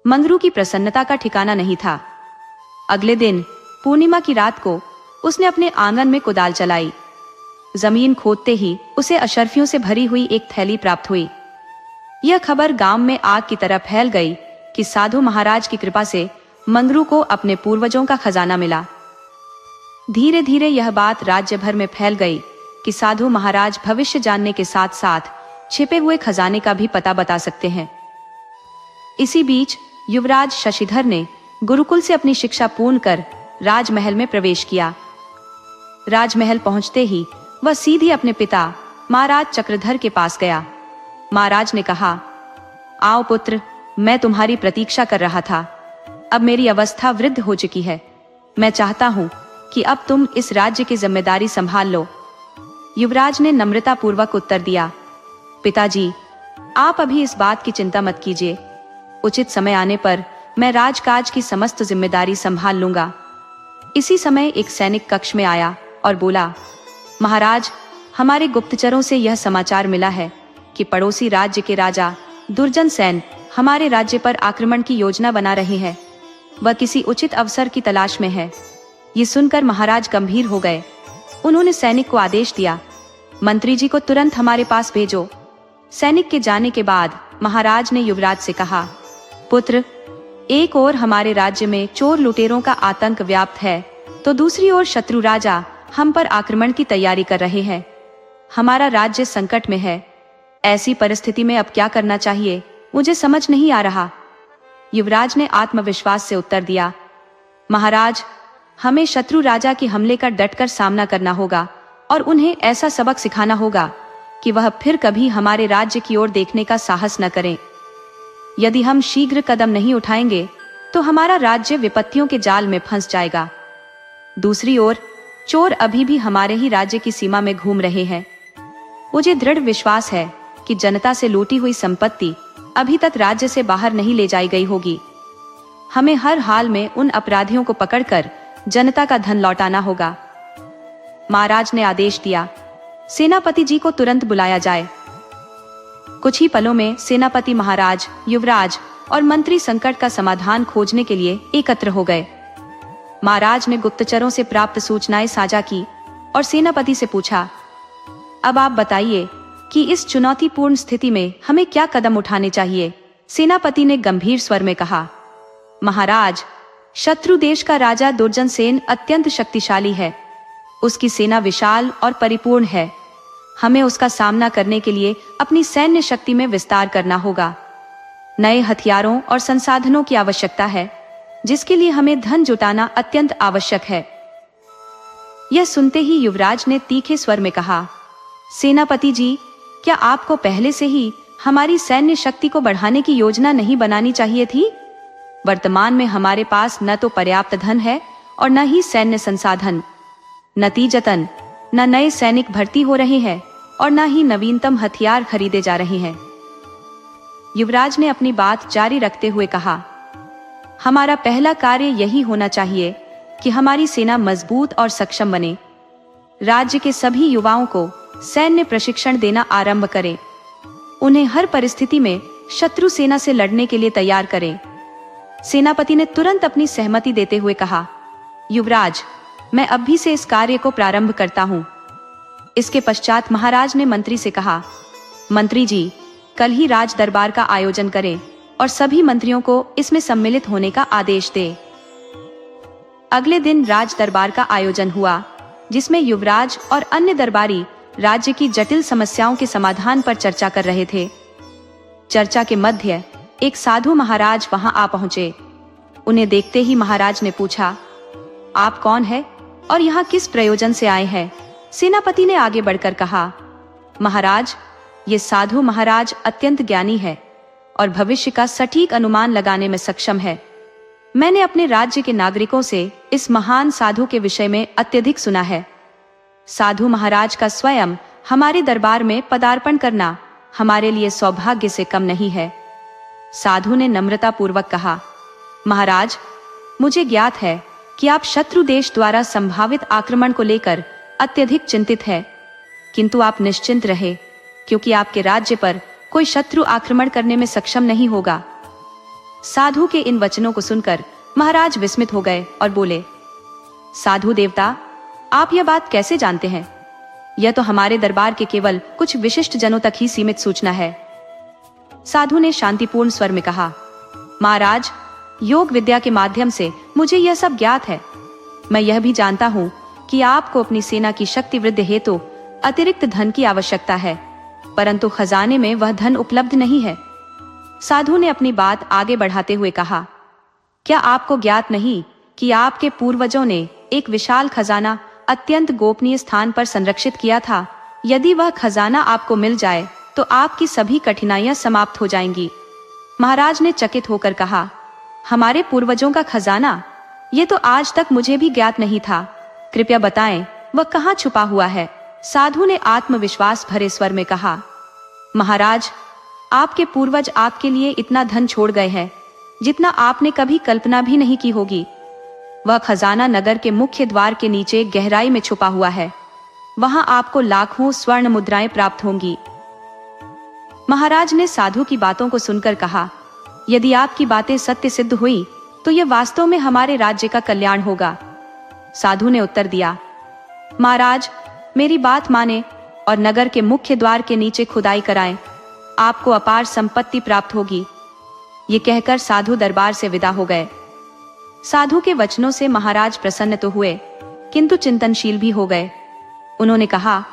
मंगरू की प्रसन्नता का ठिकाना नहीं था। अगले दिन पूर्णिमा की रात को उसने अपने आंगन में कुदाल चलाई। जमीन खोदते ही उसे अशर्फियों से भरी हुई एक थैली प्राप्त हुई। यह खबर गांव में आग की तरह फैल गई कि साधु महाराज की कृपा से मंगरू को अपने पूर्वजों का खजाना मिला। धीरे धीरे यह बात राज्य भर में फैल गई कि साधु महाराज भविष्य जानने के साथ साथ छिपे हुए खजाने का भी पता बता सकते हैं। इसी बीच युवराज शशिधर ने गुरुकुल से अपनी शिक्षा पूर्ण कर राजमहल में प्रवेश किया। राजमहल पहुंचते ही वह सीधे अपने पिता महाराज चक्रधर के पास गया। महाराज ने कहा, आओ पुत्र, मैं तुम्हारी प्रतीक्षा कर रहा था। अब मेरी अवस्था वृद्ध हो चुकी है। मैं चाहता हूँ कि अब तुम इस राज्य की जिम्मेदारी संभाल लो। युवराज ने नम्रता पूर्वक उत्तर दिया, पिताजी, आप अभी इस बात की चिंता मत कीजिए। उचित समय आने पर मैं राजकाज की समस्त जिम्मेदारी संभाल लूंगा। इसी समय एक सैनिक कक्ष में आया और बोला, महाराज, हमारे गुप्तचरों से यह समाचार मिला है कि पड़ोसी राज्य के राजा दुर्जन सेन हमारे राज्य पर आक्रमण की योजना बना रहे हैं। वह किसी उचित अवसर की तलाश में है। ये सुनकर महाराज गंभीर हो गए। उन्होंने सैनिक को आदेश दिया, मंत्री जी को तुरंत हमारे पास भेजो। सैनिक के जाने के बाद महाराज ने युवराज से कहा, पुत्र, एक ओर हमारे राज्य में चोर लुटेरों का आतंक व्याप्त है, तो दूसरी ओर शत्रु राजा हम पर आक्रमण की तैयारी कर रहे हैं। हमारा राज्य संकट में है। ऐसी परिस्थिति में अब क्या करना चाहिए, मुझे समझ नहीं आ रहा। युवराज ने आत्मविश्वास से उत्तर दिया, महाराज, हमें शत्रु राजा के हमले का डटकर सामना करना होगा और उन्हें ऐसा सबक सिखाना होगा कि वह फिर कभी हमारे राज्य की ओर देखने का साहस न करें। यदि हम शीघ्र कदम नहीं उठाएंगे तो हमारा राज्य विपत्तियों के जाल में फंस जाएगा। दूसरी ओर चोर अभी भी हमारे ही राज्य की सीमा में घूम रहे हैं। मुझे दृढ़ विश्वास है कि जनता से लूटी हुई संपत्ति अभी तक राज्य से बाहर नहीं ले जाई गई होगी। हमें हर हाल में उन अपराधियों को पकड़कर जनता का धन लौटाना होगा। महाराज ने आदेश दिया, सेनापति जी को तुरंत बुलाया जाए। कुछ ही पलों में सेनापति महाराज, युवराज और मंत्री संकट का समाधान खोजने के लिए एकत्र हो गए। महाराज ने गुप्तचरों से प्राप्त सूचनाएं साझा की और सेनापति से पूछा, अब आप बताइए कि इस चुनौतीपूर्ण स्थिति में हमें क्या कदम उठाने चाहिए। सेनापति ने गंभीर स्वर में कहा, महाराज, शत्रु देश का राजा दुर्जनसेन अत्यंत शक्तिशाली है। उसकी सेना विशाल और परिपूर्ण है। हमें उसका सामना करने के लिए अपनी सैन्य शक्ति में विस्तार करना होगा। नए हथियारों और संसाधनों की आवश्यकता है, जिसके लिए हमें धन जुटाना अत्यंत आवश्यक है। यह सुनते ही युवराज ने तीखे स्वर में कहा, सेनापति जी, क्या आपको पहले से ही हमारी सैन्य शक्ति को बढ़ाने की योजना नहीं बनानी चाहिए थी? वर्तमान में हमारे पास न तो पर्याप्त धन है और न ही सैन्य संसाधन। नतीजतन न नए सैनिक भर्ती हो रहे हैं और न ही नवीनतम हथियार खरीदे जा रहे हैं। युवराज ने अपनी बात जारी रखते हुए कहा, हमारा पहला कार्य यही होना चाहिए कि हमारी सेना मजबूत और सक्षम बने। राज्य के सभी युवाओं को सैन्य प्रशिक्षण देना आरंभ करें। उन्हें हर परिस्थिति में शत्रु सेना से लड़ने के लिए तैयार करें। सेनापति ने तुरंत अपनी सहमति देते हुए कहा, युवराज, मैं अभी से इस कार्य को प्रारंभ करता हूं। इसके पश्चात महाराज ने मंत्री से कहा, मंत्री जी, कल ही राज दरबार का आयोजन करें और सभी मंत्रियों को इसमें सम्मिलित होने का आदेश दें। अगले दिन राज दरबार का आयोजन हुआ, जिसमें युवराज और अन्य दरबारी राज्य की जटिल समस्याओं के समाधान पर चर्चा कर रहे थे। चर्चा के मध्य एक साधु महाराज वहां आ पहुंचे। उन्हें देखते ही महाराज ने पूछा, आप कौन है और यहाँ किस प्रयोजन से आए हैं? सेनापति ने आगे बढ़कर कहा, महाराज, ये साधु महाराज अत्यंत ज्ञानी है और भविष्य का सटीक अनुमान लगाने में सक्षम है। मैंने अपने राज्य के नागरिकों से इस महान साधु के विषय में अत्यधिक सुना है। साधु महाराज का स्वयं हमारे दरबार में पदार्पण करना हमारे लिए सौभाग्य से कम नहीं है। साधु ने नम्रता पूर्वक कहा, महाराज, मुझे ज्ञात है कि आप शत्रु देश द्वारा संभावित आक्रमण को लेकर अत्यधिक चिंतित है, किंतु आप निश्चिंत रहे, क्योंकि आपके राज्य पर कोई शत्रु आक्रमण करने में सक्षम नहीं होगा। साधु के इन वचनों को सुनकर महाराज विस्मित हो गए और बोले, साधु देवता, आप यह बात कैसे जानते हैं? यह तो हमारे दरबार के केवल कुछ विशिष्ट जनों तक ही सीमित सूचना है। साधु ने शांतिपूर्ण स्वर में कहा, महाराज, योग विद्या के माध्यम से मुझे यह सब ज्ञात है। मैं यह भी जानता हूँ कि आपको अपनी सेना की शक्ति वृद्धि हेतु अतिरिक्त धन की आवश्यकता है, परंतु खजाने में वह धन उपलब्ध नहीं है। साधु ने अपनी बात आगे बढ़ाते हुए कहा, क्या आपको ज्ञात नहीं कि आपके पूर्वजों ने एक विशाल खजाना अत्यंत गोपनीय स्थान पर संरक्षित किया था? यदि वह खजाना आपको मिल जाए तो आपकी सभी कठिनाइयां समाप्त हो जाएंगी। महाराज ने चकित होकर कहा, हमारे पूर्वजों का खजाना? ये तो आज तक मुझे भी ज्ञात नहीं था। कृपया बताएं, वह कहाँ छुपा हुआ है? साधु ने आत्मविश्वास भरे स्वर में कहा, महाराज, आपके पूर्वज आपके लिए इतना धन छोड़ गए हैं जितना आपने कभी कल्पना भी नहीं की होगी। वह खजाना नगर के मुख्य द्वार के नीचे गहराई में छुपा हुआ है। वहां आपको लाखों स्वर्ण मुद्राएं प्राप्त होंगी। महाराज ने साधु की बातों को सुनकर कहा, यदि आपकी बातें सत्य सिद्ध हुई तो यह वास्तव में हमारे राज्य का कल्याण होगा। साधु ने उत्तर दिया, महाराज, मेरी बात माने और नगर के मुख्य द्वार के नीचे खुदाई कराएं। आपको अपार संपत्ति प्राप्त होगी। ये कहकर साधु दरबार से विदा हो गए। साधु के वचनों से महाराज प्रसन्न तो हुए, किंतु चिंतनशील भी हो गए। उन्होंने कहा,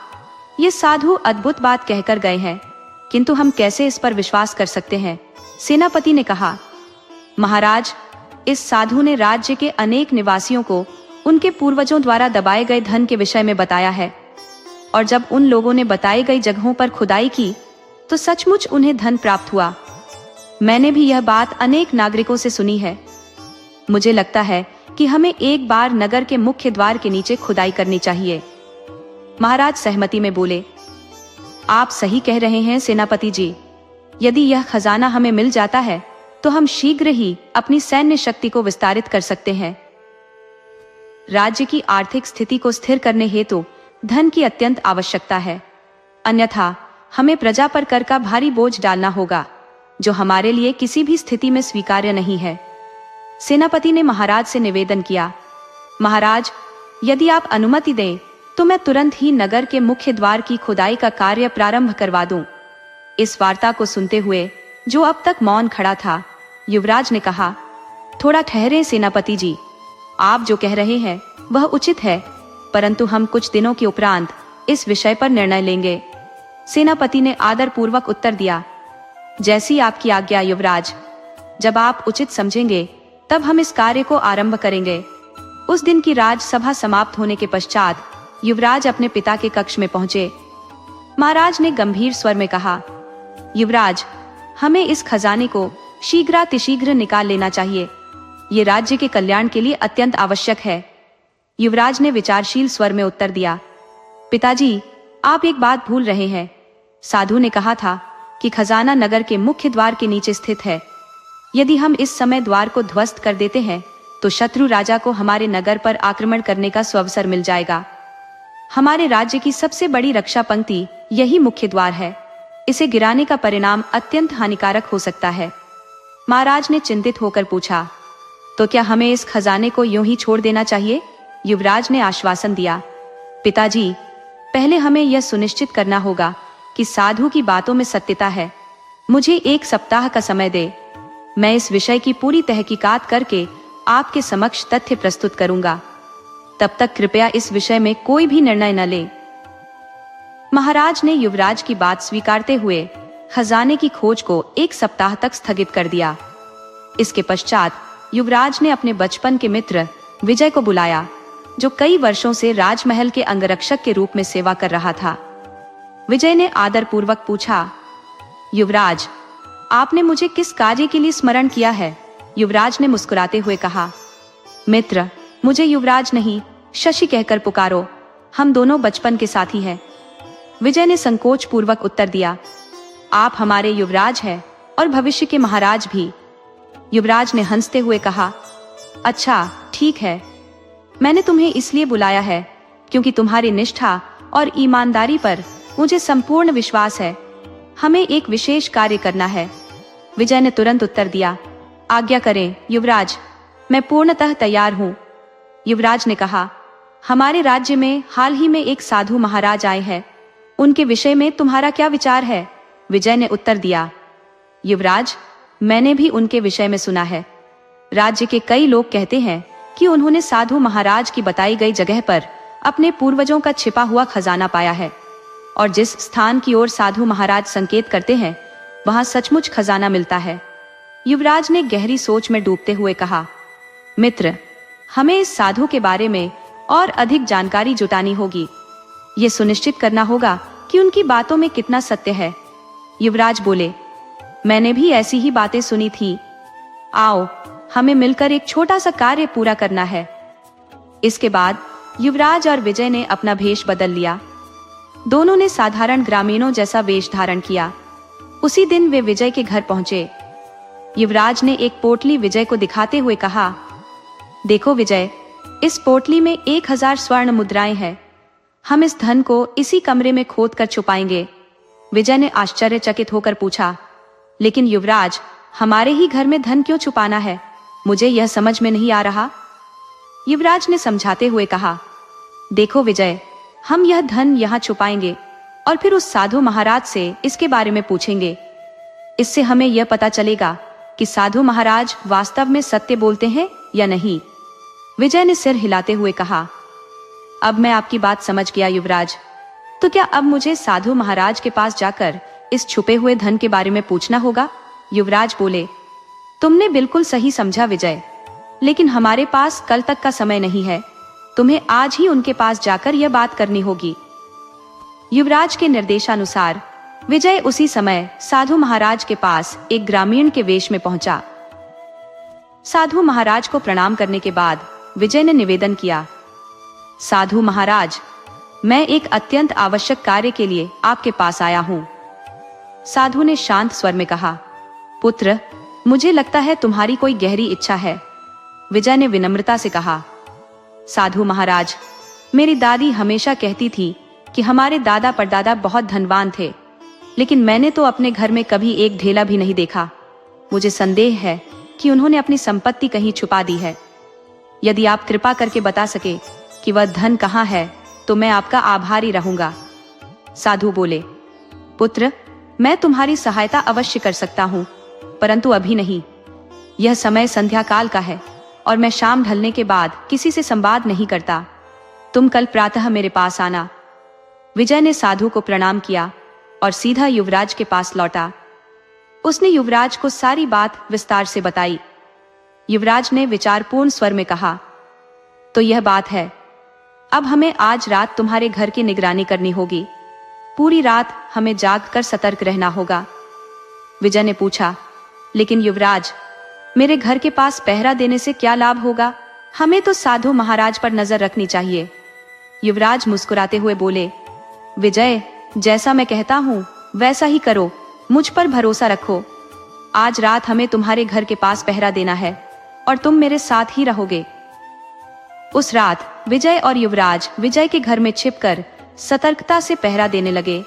ये साधु अद्भुत बात कहकर गए हैं, किंतु हम कैसे इस पर विश्वास कर सकते हैं? सेनापति ने कहा, महाराज, इस साधु ने राज्य के अनेक निवासियों को उनके पूर्वजों द्वारा दबाए गए धन के विषय में बताया है, और जब उन लोगों ने बताई गई जगहों पर खुदाई की तो सचमुच उन्हें धन प्राप्त हुआ। मैंने भी यह बात अनेक नागरिकों से सुनी है। मुझे लगता है कि हमें एक बार नगर के मुख्य द्वार के नीचे खुदाई करनी चाहिए। महाराज सहमति में बोले, आप सही कह रहे हैं सेनापति जी। यदि यह खजाना हमें मिल जाता है तो हम शीघ्र ही अपनी सैन्य शक्ति को विस्तारित कर सकते हैं। राज्य की आर्थिक स्थिति को स्थिर करने हेतु धन की अत्यंत आवश्यकता है, अन्यथा हमें प्रजा पर कर का भारी बोझ डालना होगा, जो हमारे लिए किसी भी स्थिति में स्वीकार्य नहीं है। सेनापति ने महाराज से निवेदन किया, महाराज, यदि आप अनुमति दें तो मैं तुरंत ही नगर के मुख्य द्वार की खुदाई का कार्य प्रारंभ करवा दूं। इस वार्ता को सुनते हुए जो अब तक मौन खड़ा था, युवराज ने कहा, थोड़ा ठहरे सेनापति जी, आप जो कह रहे हैं वह उचित है, परंतु हम कुछ दिनों के उपरांत इस विषय पर निर्णय लेंगे। सेनापति ने आदर पूर्वक उत्तर दिया, जैसी आपकी आज्ञा युवराज, जब आप उचित समझेंगे तब हम इस कार्य को आरंभ करेंगे। उस दिन की राजसभा समाप्त होने के पश्चात युवराज अपने पिता के कक्ष में पहुंचे। महाराज ने गंभीर स्वर में कहा, युवराज, हमें इस खजाने को शीघ्रातिशीघ्र निकाल लेना चाहिए। ये राज्य के कल्याण के लिए अत्यंत आवश्यक है। युवराज ने विचारशील स्वर में उत्तर दिया, पिताजी, आप एक बात भूल रहे हैं। साधु ने कहा था कि खजाना नगर के मुख्य द्वार के नीचे स्थित है। यदि हम इस समय द्वार को ध्वस्त कर देते हैं तो शत्रु राजा को हमारे नगर पर आक्रमण करने का सुअवसर मिल जाएगा। हमारे राज्य की सबसे बड़ी रक्षा पंक्ति यही मुख्य द्वार है। इसे गिराने का परिणाम अत्यंत हानिकारक हो सकता है। महाराज ने चिंतित होकर पूछा, तो क्या हमें इस खजाने को यूं ही छोड़ देना चाहिए? युवराज ने आश्वासन दिया, पिताजी, पहले हमें यह सुनिश्चित करना होगा कि साधु की बातों में सत्यता है। मुझे 1 सप्ताह का समय दे, मैं इस विषय की पूरी तहकीकात करके आपके समक्ष तथ्य प्रस्तुत करूंगा। तब तक कृपया इस विषय में कोई भी निर्णय न ले। महाराज ने युवराज की बात स्वीकारते हुए खजाने की खोज को 1 सप्ताह तक स्थगित कर दिया। इसके पश्चात युवराज ने अपने बचपन के मित्र विजय को बुलाया, जो कई वर्षों से राजमहल के अंगरक्षक के रूप में सेवा कर रहा था। विजय ने आदर पूर्वक पूछा, युवराज, आपने मुझे किस कार्य के लिए स्मरण किया है? युवराज ने मुस्कुराते हुए कहा, मित्र, मुझे युवराज नहीं शशि कहकर पुकारो, हम दोनों बचपन के साथी हैं। विजय ने संकोच पूर्वक उत्तर दिया, आप हमारे युवराज हैं और भविष्य के महाराज भी। युवराज ने हंसते हुए कहा, अच्छा ठीक है, मैंने तुम्हें इसलिए बुलाया है क्योंकि तुम्हारी निष्ठा और ईमानदारी पर मुझे संपूर्ण विश्वास है। हमें एक विशेष कार्य करना है। विजय ने तुरंत उत्तर दिया, आज्ञा करें युवराज, मैं पूर्णतः तैयार हूँ। युवराज ने कहा, हमारे राज्य में हाल ही में एक साधु महाराज आए हैं, उनके विषय में तुम्हारा क्या विचार है? विजय ने उत्तर दिया, युवराज, मैंने भी उनके विषय में सुना है। राज्य के कई लोग कहते हैं कि उन्होंने साधु महाराज की बताई गई जगह पर अपने पूर्वजों का छिपा हुआ खजाना पाया है, और जिस स्थान की ओर साधु महाराज संकेत करते हैं वहां सचमुच खजाना मिलता है। युवराज ने गहरी सोच में डूबते हुए कहा, मित्र, हमें इस साधु के बारे में और अधिक जानकारी जुटानी होगी। ये सुनिश्चित करना होगा कि उनकी बातों में कितना सत्य है। युवराज बोले, मैंने भी ऐसी ही बातें सुनी थी। आओ, हमें मिलकर एक छोटा सा कार्य पूरा करना है। इसके बाद युवराज और विजय ने अपना भेष बदल लिया। दोनों ने साधारण ग्रामीणों जैसा वेश धारण किया। उसी दिन वे विजय के घर पहुंचे। युवराज ने एक पोटली विजय को दिखाते हुए कहा, देखो विजय, इस पोटली में 1000 स्वर्ण मुद्राएं हैं। हम इस धन को इसी कमरे में खोद कर छुपाएंगे। विजय ने आश्चर्यचकित होकर पूछा, लेकिन युवराज, हमारे ही घर में धन क्यों छुपाना है? मुझे यह समझ में नहीं आ रहा। युवराज ने समझाते हुए कहा, देखो विजय, हम यह धन यहाँ छुपाएंगे और फिर उस साधु महाराज से इसके बारे में पूछेंगे। इससे हमें यह पता चलेगा कि साधु महाराज वास्तव में सत्य बोलते हैं या नहीं। विजय ने सिर हिलाते हुए कहा, अब मैं आपकी बात समझ गया युवराज। तो क्या अब मुझे साधु महाराज के पास जाकर इस छुपे हुए धन के बारे में पूछना होगा? युवराज बोले, तुमने बिल्कुल सही समझा विजय, लेकिन हमारे पास कल तक का समय नहीं है। तुम्हें आज ही उनके पास जाकर यह बात करनी होगी। युवराज के निर्देशानुसार विजय उसी समय साधु महाराज के पास एक ग्रामीण के वेश में पहुंचा। साधु महाराज को प्रणाम करने के बाद विजय ने निवेदन किया, साधु महाराज, मैं एक अत्यंत आवश्यक कार्य के लिए आपके पास आया हूं। साधु ने शांत स्वर में कहा, पुत्र, मुझे लगता है तुम्हारी कोई गहरी इच्छा है। विजय ने विनम्रता से कहा, साधु महाराज, मेरी दादी हमेशा कहती थी कि हमारे दादा परदादा बहुत धनवान थे, लेकिन मैंने तो अपने घर में कभी एक ढेला भी नहीं देखा। मुझे संदेह है कि उन्होंने अपनी संपत्ति कहीं छुपा दी है। यदि आप कृपा करके बता सके कि वह धन कहाँ है तो मैं आपका आभारी रहूंगा। साधु बोले, पुत्र, मैं तुम्हारी सहायता अवश्य कर सकता हूँ, परंतु अभी नहीं। यह समय संध्या काल का है और मैं शाम ढलने के बाद किसी से संवाद नहीं करता। तुम कल प्रातः मेरे पास आना। विजय ने साधु को प्रणाम किया और सीधा युवराज के पास लौटा। उसने युवराज को सारी बात विस्तार से बताई। युवराज ने विचारपूर्ण स्वर में कहा, तो यह बात है, अब हमें आज रात तुम्हारे घर की निगरानी करनी होगी। पूरी रात हमें जागकर सतर्क रहना होगा। विजय ने पूछा, लेकिन युवराज, मेरे घर के पास पहरा देने से क्या लाभ होगा? हमें तो साधु महाराज पर नजर रखनी चाहिए। युवराज मुस्कुराते हुए बोले, विजय, जैसा मैं कहता हूँ वैसा ही करो, मुझ पर भरोसा रखो। आज रात हमें तुम्हारे घर के पास पहरा देना है और तुम मेरे साथ ही रहोगे। उस रात विजय और युवराज विजय के घर में छिपकर सतर्कता से पहरा देने लगे,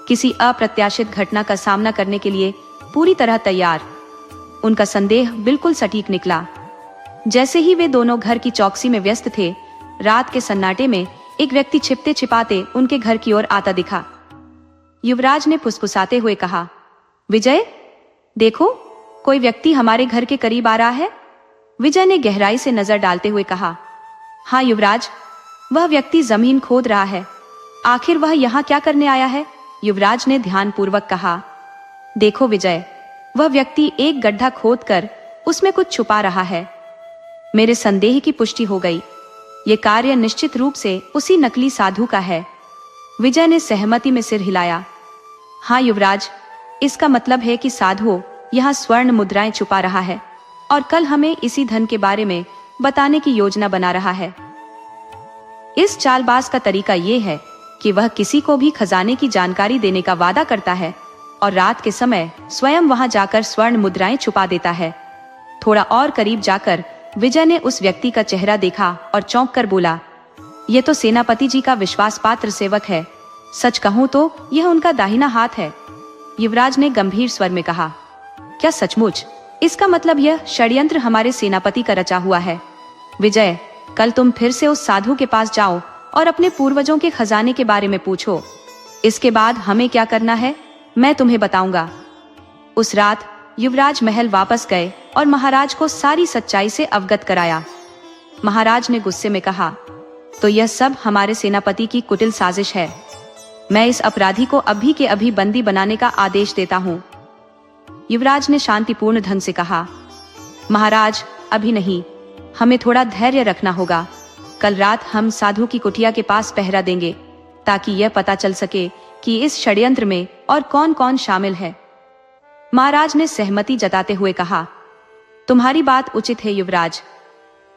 किसी अप्रत्याशित घटना का सामना करने के लिए पूरी तरह तैयार। उनका संदेह बिल्कुल सटीक निकला। जैसे ही वे दोनों घर की चौकसी में व्यस्त थे, रात के सन्नाटे में एक व्यक्ति छिपते छिपाते उनके घर की ओर आता दिखा। युवराज ने फुसफुसाते हुए कहा, विजय, देखो, कोई व्यक्ति हमारे घर के करीब आ रहा है। विजय ने गहराई से नजर डालते हुए कहा, हाँ युवराज, वह व्यक्ति जमीन खोद रहा है। आखिर वह यहाँ क्या करने आया है? युवराज ने ध्यानपूर्वक कहा, देखो विजय, वह व्यक्ति एक गड्ढा खोदकर उसमें कुछ छुपा रहा है। मेरे संदेह की पुष्टि हो गई। ये कार्य निश्चित रूप से उसी नकली साधु का है। विजय ने सहमति में सिर हिलाया। हाँ युवराज, इसका मतलब है कि साधु यहाँ स्वर्ण मुद्राएं छुपा रहा है और कल हमें इसी धन के बारे में बताने की योजना बना रहा है। इस चालबाज का तरीका ये है कि वह किसी को भी खजाने की जानकारी देने का वादा करता है और रात के समय स्वयं वहां जाकर स्वर्ण मुद्राएं छुपा देता है। थोड़ा और करीब जाकर विजय ने उस व्यक्ति का चेहरा देखा और चौंक कर बोला, यह तो सेनापति जी का विश्वास पात्र सेवक है। सच कहूं तो यह उनका दाहिना हाथ है। युवराज ने गंभीर स्वर में कहा, क्या सचमुच? इसका मतलब यह षड्यंत्र हमारे सेनापति का रचा हुआ है। विजय, कल तुम फिर से उस साधु के पास जाओ और अपने पूर्वजों के खजाने के बारे में पूछो। इसके बाद हमें क्या करना है मैं तुम्हें बताऊंगा। उस रात युवराज महल वापस गए और महाराज को सारी सच्चाई से अवगत कराया। महाराज ने गुस्से में कहा, तो यह सब हमारे सेनापति की कुटिल साजिश है। मैं इस अपराधी को अभी के अभी बंदी बनाने का आदेश देता हूँ। युवराज ने शांतिपूर्ण ढंग से कहा, महाराज, अभी नहीं, हमें थोड़ा धैर्य रखना होगा। कल रात हम साधु की कुटिया के पास पहरा देंगे ताकि यह पता चल सके कि इस षड्यंत्र में और कौन कौन शामिल है। महाराज ने सहमति जताते हुए कहा, तुम्हारी बात उचित है युवराज।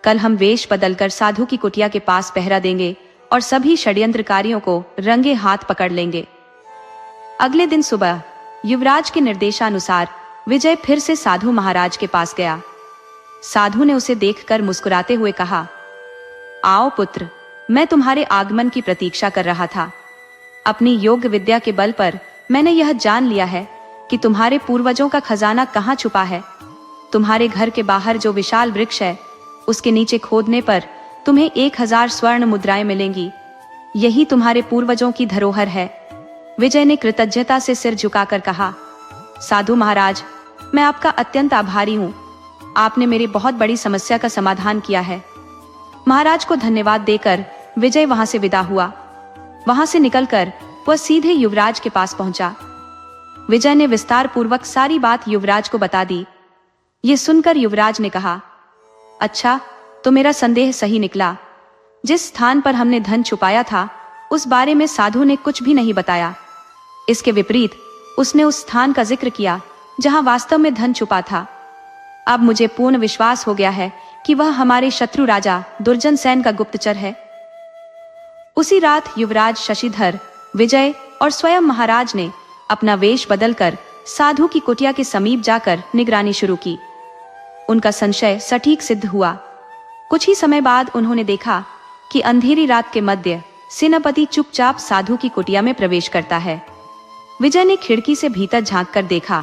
कल हम वेश बदलकर साधु की कुटिया के पास पहरा देंगे और सभी षड्यंत्रकारियों को रंगे हाथ पकड़ लेंगे। अगले दिन सुबह युवराज के निर्देशानुसार विजय फिर से साधु महाराज के पास गया। साधु ने उसे देखकर मुस्कुराते हुए कहा, आओ पुत्र, मैं तुम्हारे आगमन की प्रतीक्षा कर रहा था। अपनी योग विद्या के बल पर मैंने यह जान लिया है कि तुम्हारे पूर्वजों का खजाना कहाँ छुपा है। तुम्हारे घर के बाहर जो विशाल वृक्ष है, उसके नीचे खोदने पर तुम्हें 1000 स्वर्ण मुद्राएं मिलेंगी। यही तुम्हारे पूर्वजों की धरोहर है। विजय ने कृतज्ञता से सिर झुकाकर कहा, साधु महाराज, मैं आपका अत्यंत आभारी हूँ। आपने मेरी बहुत बड़ी समस्या का समाधान किया है। महाराज को धन्यवाद देकर विजय वहां से विदा हुआ। वहां से निकलकर वह सीधे युवराज के पास पहुंचा। विजय ने विस्तार पूर्वक सारी बात युवराज को बता दी। ये सुनकर युवराज ने कहा, अच्छा, तो मेरा संदेह सही निकला। जिस स्थान पर हमने धन छुपाया था उस बारे में साधु ने कुछ भी नहीं बताया। इसके विपरीत उसने उस स्थान का जिक्र किया जहां वास्तव में धन छुपा था। अब मुझे पूर्ण विश्वास हो गया है कि वह हमारे शत्रु राजा दुर्जन सेन का गुप्तचर है। उसी रात युवराज शशिधर, विजय और स्वयं महाराज ने अपना वेश बदलकर साधु की कुटिया के समीप जाकर निगरानी शुरू की। उनका संशय सटीक सिद्ध हुआ। कुछ ही समय बाद उन्होंने देखा कि अंधेरी रात के मध्य सेनापति चुपचाप साधु की कुटिया में प्रवेश करता है। विजय ने खिड़की से भीतर झांककर देखा।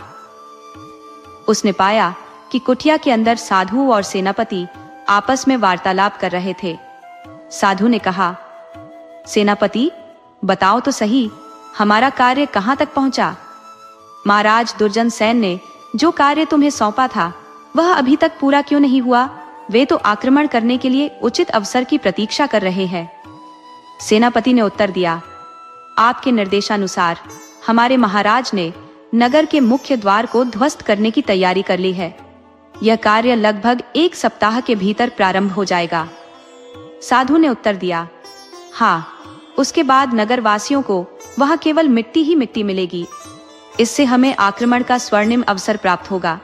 उसने पाया कि कुटिया के अंदर साधु और सेनापति आपस में वार्तालाप कर रहे थे। साधु ने कहा, सेनापति, बताओ तो सही, हमारा कार्य कहां तक पहुंचा? महाराज दुर्जन सेन ने जो कार्य तुम्हें सौंपा था वह अभी तक पूरा क्यों नहीं हुआ? वे तो आक्रमण करने के लिए उचित अवसर की प्रतीक्षा कर रहे हैं। सेनापति ने उत्तर दिया, आपके निर्देशानुसार हमारे महाराज ने नगर के मुख्य द्वार को ध्वस्त करने की तैयारी कर ली है। यह कार्य लगभग 1 सप्ताह के भीतर प्रारंभ हो जाएगा। साधु ने उत्तर दिया, हाँ, उसके बाद नगरवासियों को वहां केवल मिट्टी ही मिट्टी मिलेगी। इससे हमें आक्रमण का स्वर्णिम अवसर प्राप्त होगा।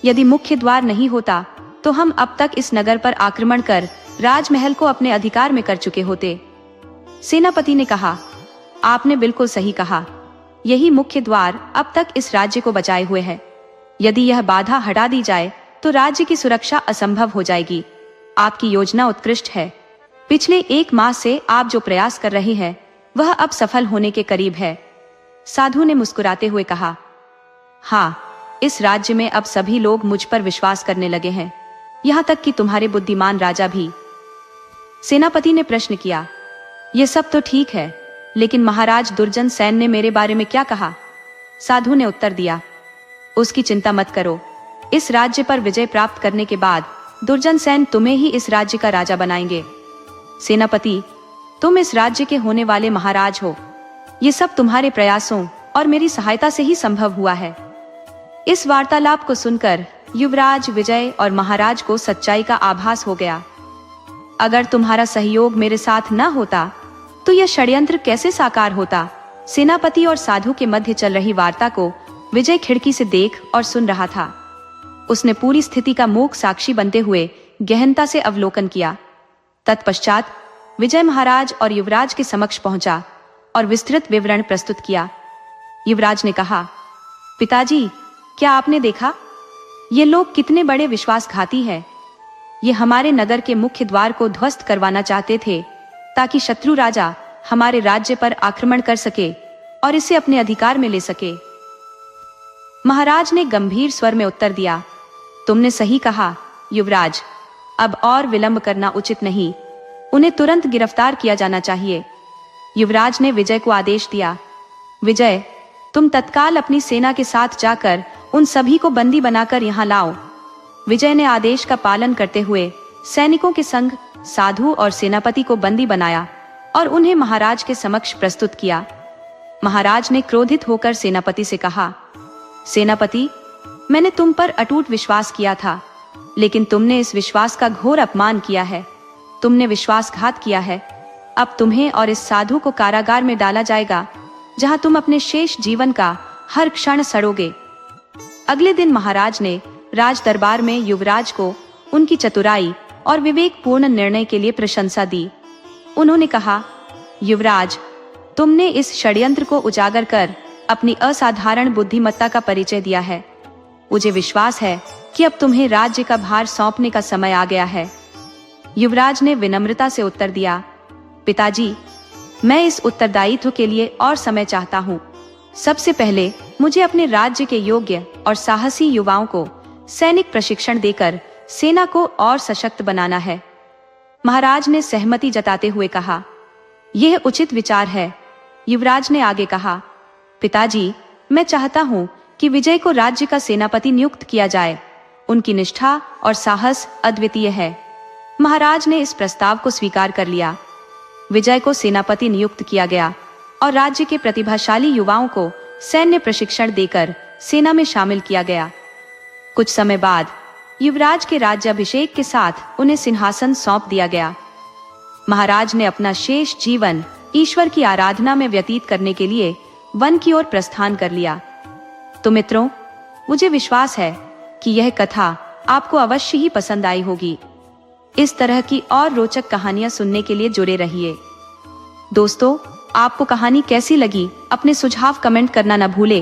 यदि मुख्य द्वार नहीं होता तो हम अब तक इस नगर पर आक्रमण कर राजमहल को अपने अधिकार में कर चुके होते। सेनापति ने कहा, आपने बिल्कुल सही कहा। यही मुख्य द्वार अब तक इस राज्य को बचाए हुए है। यदि यह बाधा हटा दी जाए तो राज्य की सुरक्षा असंभव हो जाएगी। आपकी योजना उत्कृष्ट है। पिछले 1 माह से आप जो प्रयास कर रहे हैं वह अब सफल होने के करीब है। साधु ने मुस्कुराते हुए कहा, हाँ, इस राज्य में अब सभी लोग मुझ पर विश्वास करने लगे हैं, यहाँ तक कि तुम्हारे बुद्धिमान राजा भी। सेनापति ने प्रश्न किया, यह सब तो ठीक है, लेकिन महाराज दुर्जन सेन ने मेरे बारे में क्या कहा? साधु ने उत्तर दिया, उसकी चिंता मत करो। इस राज्य पर विजय प्राप्त करने के बाद दुर्जन सेन तुम्हें ही इस राज्य का राजा बनाएंगे। सेनापति, तुम इस राज्य के होने वाले महाराज हो। ये सब तुम्हारे प्रयासों और मेरी सहायता से ही संभव हुआ है। इस वार्तालाप को सुनकर युवराज विजय और महाराज को सच्चाई का आभास हो गया। अगर तुम्हारा सहयोग मेरे साथ न होता तो यह षड्यंत्र कैसे साकार होता? सेनापति और साधु के मध्य चल रही वार्ता को विजय खिड़की से देख और सुन रहा था। उसने पूरी स्थिति का मूक साक्षी बनते हुए गहनता से अवलोकन किया। तत्पश्चात विजय महाराज और युवराज के समक्ष पहुंचा और विस्तृत विवरण प्रस्तुत किया। युवराज ने कहा, पिताजी, क्या आपने देखा? ये लोग कितने बड़े विश्वासघाती हैं। ये हमारे नगर के मुख्य द्वार को ध्वस्त करवाना चाहते थे ताकि शत्रु राजा हमारे राज्य पर आक्रमण कर सके और इसे अपने अधिकार में ले सके। महाराज ने गंभीर स्वर में उत्तर दिया, तुमने सही कहा युवराज, अब और विलंब करना उचित नहीं। उन्हें तुरंत गिरफ्तार किया जाना चाहिए। युवराज ने विजय को आदेश दिया, विजय, तुम तत्काल अपनी सेना के साथ जाकर उन सभी को बंदी बनाकर यहाँ लाओ। विजय ने आदेश का पालन करते हुए सैनिकों के संग साधु और सेनापति को बंदी बनाया और उन्हें महाराज के समक्ष प्रस्तुत किया। महाराज ने क्रोधित होकर सेनापति से कहा, सेनापति, मैंने तुम पर अटूट विश्वास किया था, लेकिन तुमने इस विश्वास का घोर अपमान किया है। तुमने विश्वासघात किया है। अब तुम्हें और इस साधु को कारागार में डाला जाएगा, जहां तुम अपने शेष जीवन का हर क्षण सड़ोगे। अगले दिन महाराज ने राज दरबार में युवराज को उनकी चतुराई और विवेकपूर्ण निर्णय के लिए प्रशंसा दी। उन्होंने कहा, युवराज, तुमने इस षड्यंत्र को उजागर कर अपनी असाधारण बुद्धिमत्ता का परिचय दिया है। मुझे विश्वास है कि अब तुम्हें राज्य का भार सौंपने का समय आ गया है। युवराज ने विनम्रता से उत्तर दिया, पिताजी, मैं इस उत्तरदायित्व के लिए और समय चाहता हूँ। सबसे पहले मुझे अपने राज्य के योग्य और साहसी युवाओं को सैनिक प्रशिक्षण देकर सेना को और सशक्त बनाना है। महाराज ने सहमति जताते हुए कहा, यह उचित विचार है। युवराज ने आगे कहा, पिताजी, मैं चाहता हूँ कि विजय को राज्य का सेनापति नियुक्त किया जाए। उनकी निष्ठा और साहस अद्वितीय है। महाराज ने इस प्रस्ताव को स्वीकार कर लिया। विजय को सेनापति नियुक्त किया गया और राज्य के प्रतिभाशाली युवाओं को सैन्य प्रशिक्षण देकर सेना में शामिल किया गया। कुछ समय बाद युवराज के राज्याभिषेक के साथ उन्हें सिंहासन सौंप दिया गया। महाराज ने अपना शेष जीवन ईश्वर की आराधना में व्यतीत करने के लिए वन की ओर प्रस्थान कर लिया। तो मित्रों, मुझे विश्वास है कि यह कथा आपको अवश्य ही पसंद आई होगी। इस तरह की और रोचक कहानियां सुनने के लिए जुड़े रहिए। दोस्तों, आपको कहानी कैसी लगी अपने सुझाव कमेंट करना न भूले।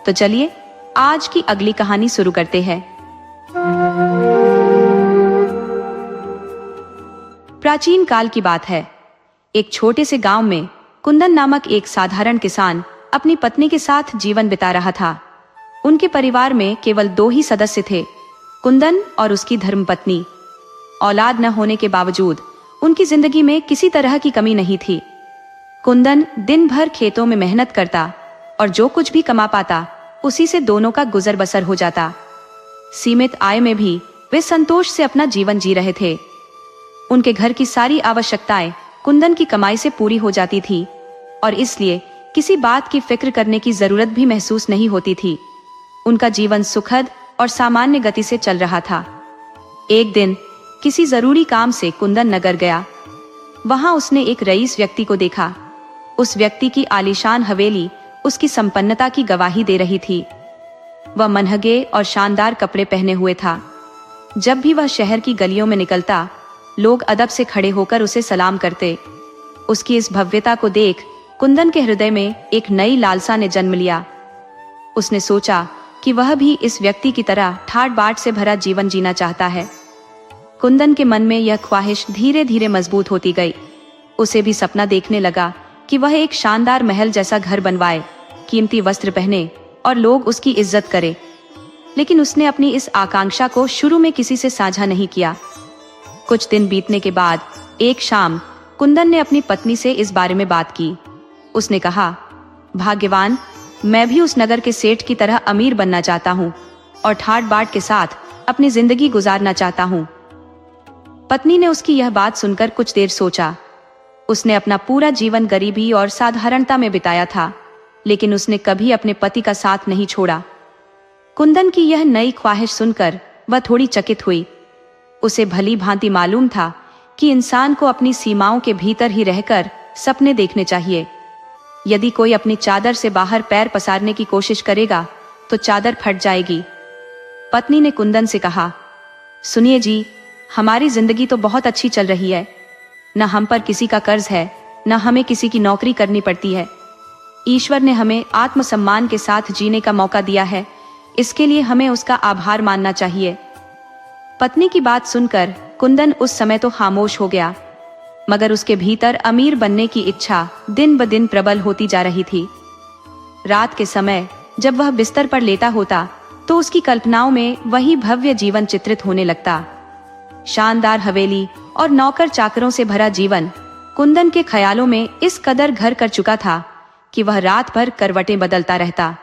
तो चलिए आज की अगली कहानी शुरू करते हैं। प्राचीन काल की बात है। एक छोटे से गांव में कुंदन नामक एक साधारण किसान अपनी पत्नी के साथ जीवन बिता रहा था। उनके परिवार में केवल 2 ही सदस्य थे, कुंदन और उसकी धर्मपत्नी। औलाद न होने के बावजूद उनकी जिंदगी में किसी तरह की कमी नहीं थी। कुंदन दिन भर खेतों में मेहनत करता और जो कुछ भी कमा पाता उसी से दोनों का गुजर बसर हो जाता। सीमित आय में भी वे संतोष से अपना जीवन जी रहे थे। उनके घर की सारी आवश्यकताएं कुंदन की कमाई से पूरी हो जाती थी और इसलिए किसी बात की फिक्र करने की जरूरत भी महसूस नहीं होती थी। उनका जीवन सुखद और सामान्य गति से चल रहा था। एक दिन किसी जरूरी काम से कुंदन नगर गया। वहां उसने एक रईस व्यक्ति को देखा। उस व्यक्ति की आलीशान हवेली उसकी संपन्नता की गवाही दे रही थी। वह मनहगे और शानदार कपड़े पहने हुए था। जब भी वह शहर की गलियों में निकलता, लोग अदब से खड़े होकर उसे सलाम करते। उसकी इस भव्यता को देख कुंदन के हृदय में एक नई लालसा ने जन्म लिया। उसने सोचा कि वह भी इस व्यक्ति की तरह ठाट बाट से भरा जीवन जीना चाहता है। कुंदन के मन में यह ख्वाहिश धीरे धीरे मजबूत होती गई। उसे भी सपना देखने लगा कि वह एक शानदार महल जैसा घर बनवाए, कीमती वस्त्र पहने और लोग उसकी इज्जत करें। लेकिन उसने अपनी इस आकांक्षा को शुरू में किसी से साझा नहीं किया। कुछ दिन बीतने के बाद एक शाम कुंदन ने अपनी पत्नी से इस बारे में बात की। उसने कहा, भाग्यवान, मैं भी उस नगर के सेठ की तरह अमीर बनना चाहता हूँ और ठाट बाट के साथ अपनी जिंदगी गुजारना चाहता हूँ। पत्नी ने उसकी यह बात सुनकर कुछ देर सोचा। उसने अपना पूरा जीवन गरीबी और साधारणता में बिताया था, लेकिन उसने कभी अपने पति का साथ नहीं छोड़ा। कुंदन की यह नई ख्वाहिश सुनकर वह थोड़ी चकित हुई। उसे भली भांति मालूम था कि इंसान को अपनी सीमाओं के भीतर ही रहकर सपने देखने चाहिए। यदि कोई अपनी चादर से बाहर पैर पसारने की कोशिश करेगा तो चादर फट जाएगी। पत्नी ने कुंदन से कहा, सुनिए जी, हमारी जिंदगी तो बहुत अच्छी चल रही है। न हम पर किसी का कर्ज है, न हमें किसी की नौकरी करनी पड़ती है। ईश्वर ने हमें आत्मसम्मान के साथ जीने का मौका दिया है, इसके लिए हमें उसका आभार मानना चाहिए। पत्नी की बात सुनकर कुंदन उस समय तो खामोश हो गया, मगर उसके भीतर अमीर बनने की इच्छा दिन ब दिन प्रबल होती जा रही थी। रात के समय जब वह बिस्तर पर लेटा होता तो उसकी कल्पनाओं में वही भव्य जीवन चित्रित होने लगता। शानदार हवेली और नौकर चाकरों से भरा जीवन कुंदन के ख्यालों में इस कदर घर कर चुका था कि वह रात भर करवटें बदलता रहता।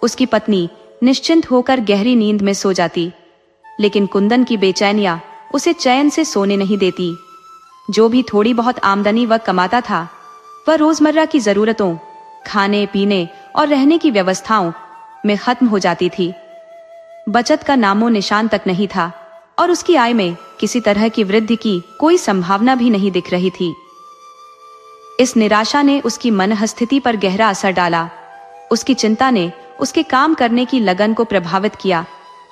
उसकी पत्नी निश्चिंत होकर गहरी नींद में सो जाती, लेकिन कुंदन की बेचैनियां उसे चैन से सोने नहीं देती। जो भी थोड़ी बहुत आमदनी वह कमाता था, वह रोजमर्रा की जरूरतों, खाने पीने और रहने की व्यवस्थाओं में खत्म हो जाती थी। बचत का नामो निशान तक नहीं था और उसकी आय में किसी तरह की वृद्धि की कोई संभावना भी नहीं दिख रही थी। इस निराशा ने उसकी मनःस्थिति पर गहरा असर डाला। उसकी चिंता ने उसके काम करने की लगन को प्रभावित किया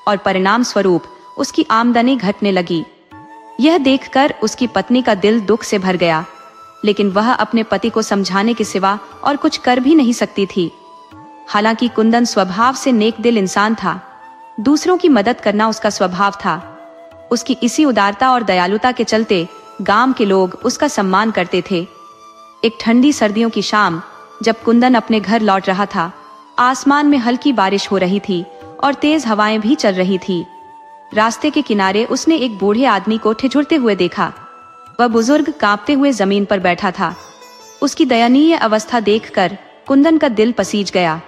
और परिणाम स्वरूप उसकी आमदनी घटने लगी। यह देखकर उसकी पत्नी का दिल दुख से भर गया, लेकिन वह अपने पति को समझाने के सिवा और कुछ कर भी नहीं सकती थी। हालांकि कुंदन स्वभाव से नेक दिल इंसान था, दूसरों की मदद करना उसका स्वभाव था। उसकी इसी उदारता और दयालुता के चलते गांव के लोग उसका सम्मान करते थे। एक ठंडी सर्दियों की शाम जब कुंदन अपने घर लौट रहा था, आसमान में हल्की बारिश हो रही थी और तेज हवाएं भी चल रही थी। रास्ते के किनारे उसने एक बूढ़े आदमी को ठिठुरते हुए देखा। वह बुजुर्ग कांपते हुए जमीन पर बैठा था। उसकी दयनीय अवस्था देखकर कुंदन का दिल पसीज गया।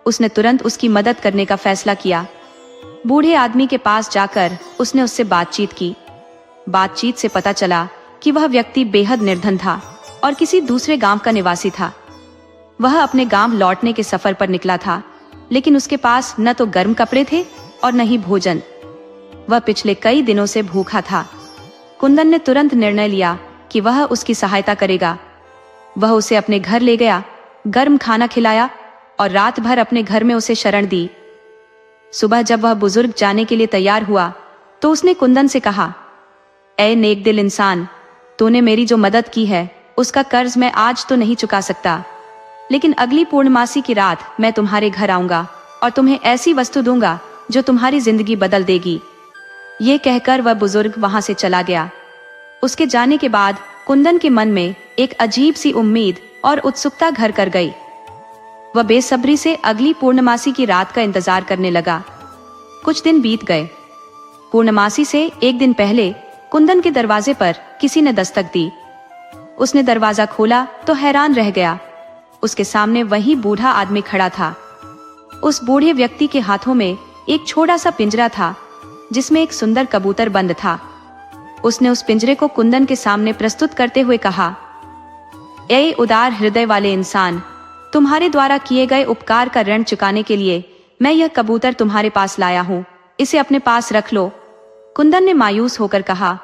उसने तुरंत उसकी मदद करने का फैसला किया। बूढ़े आदमी के पास जाकर उसने उससे बातचीत की। बातचीत से पता चला कि वह व्यक्ति बेहद निर्धन था और किसी दूसरे गांव का निवासी था। वह अपने गांव लौटने के सफर पर निकला था, लेकिन उसके पास न तो गर्म कपड़े थे और न ही भोजन। वह पिछले कई दिनों से भूखा था। कुंदन ने तुरंत निर्णय लिया कि वह उसकी सहायता करेगा। वह उसे अपने घर ले गया, गर्म खाना खिलाया और रात भर अपने घर में उसे शरण दी। सुबह जब वह बुजुर्ग जाने के लिए तैयार हुआ तो उसने कुंदन से कहा, ऐ नेक दिल इंसान, तूने मेरी जो मदद की है उसका कर्ज मैं आज तो नहीं चुका सकता, लेकिन अगली पूर्णमासी की रात मैं तुम्हारे घर आऊंगा और तुम्हें ऐसी वस्तु दूंगा जो तुम्हारी जिंदगी बदल देगी। ये कहकर वह बुजुर्ग वहां से चला गया। उसके जाने के बाद कुंदन के मन में एक अजीब सी उम्मीद और उत्सुकता घर कर गई। वह बेसब्री से अगली पूर्णमासी की रात का इंतजार करने लगा। कुछ दिन बीत गए। पूर्णमासी से एक दिन पहले कुंदन के दरवाजे पर किसी ने दस्तक दी। उसने दरवाजा खोला तो हैरान रह गया। उसके सामने वही बूढ़ा आदमी खड़ा था। उस बूढ़े व्यक्ति के हाथों में एक छोटा सा पिंजरा था जिसमें एक सुंदर कबूतर बंद था। उसने उस पिंजरे को कुंदन के सामने प्रस्तुत करते हुए कहा, ए उदार हृदय वाले इंसान, तुम्हारे द्वारा किए गए उपकार का ऋण चुकाने के लिए मैं यह कबूतर तुम्हारे पास लाया हूँ, इसे अपने पास रख लो। कुंदन ने मायूस होकर कहा,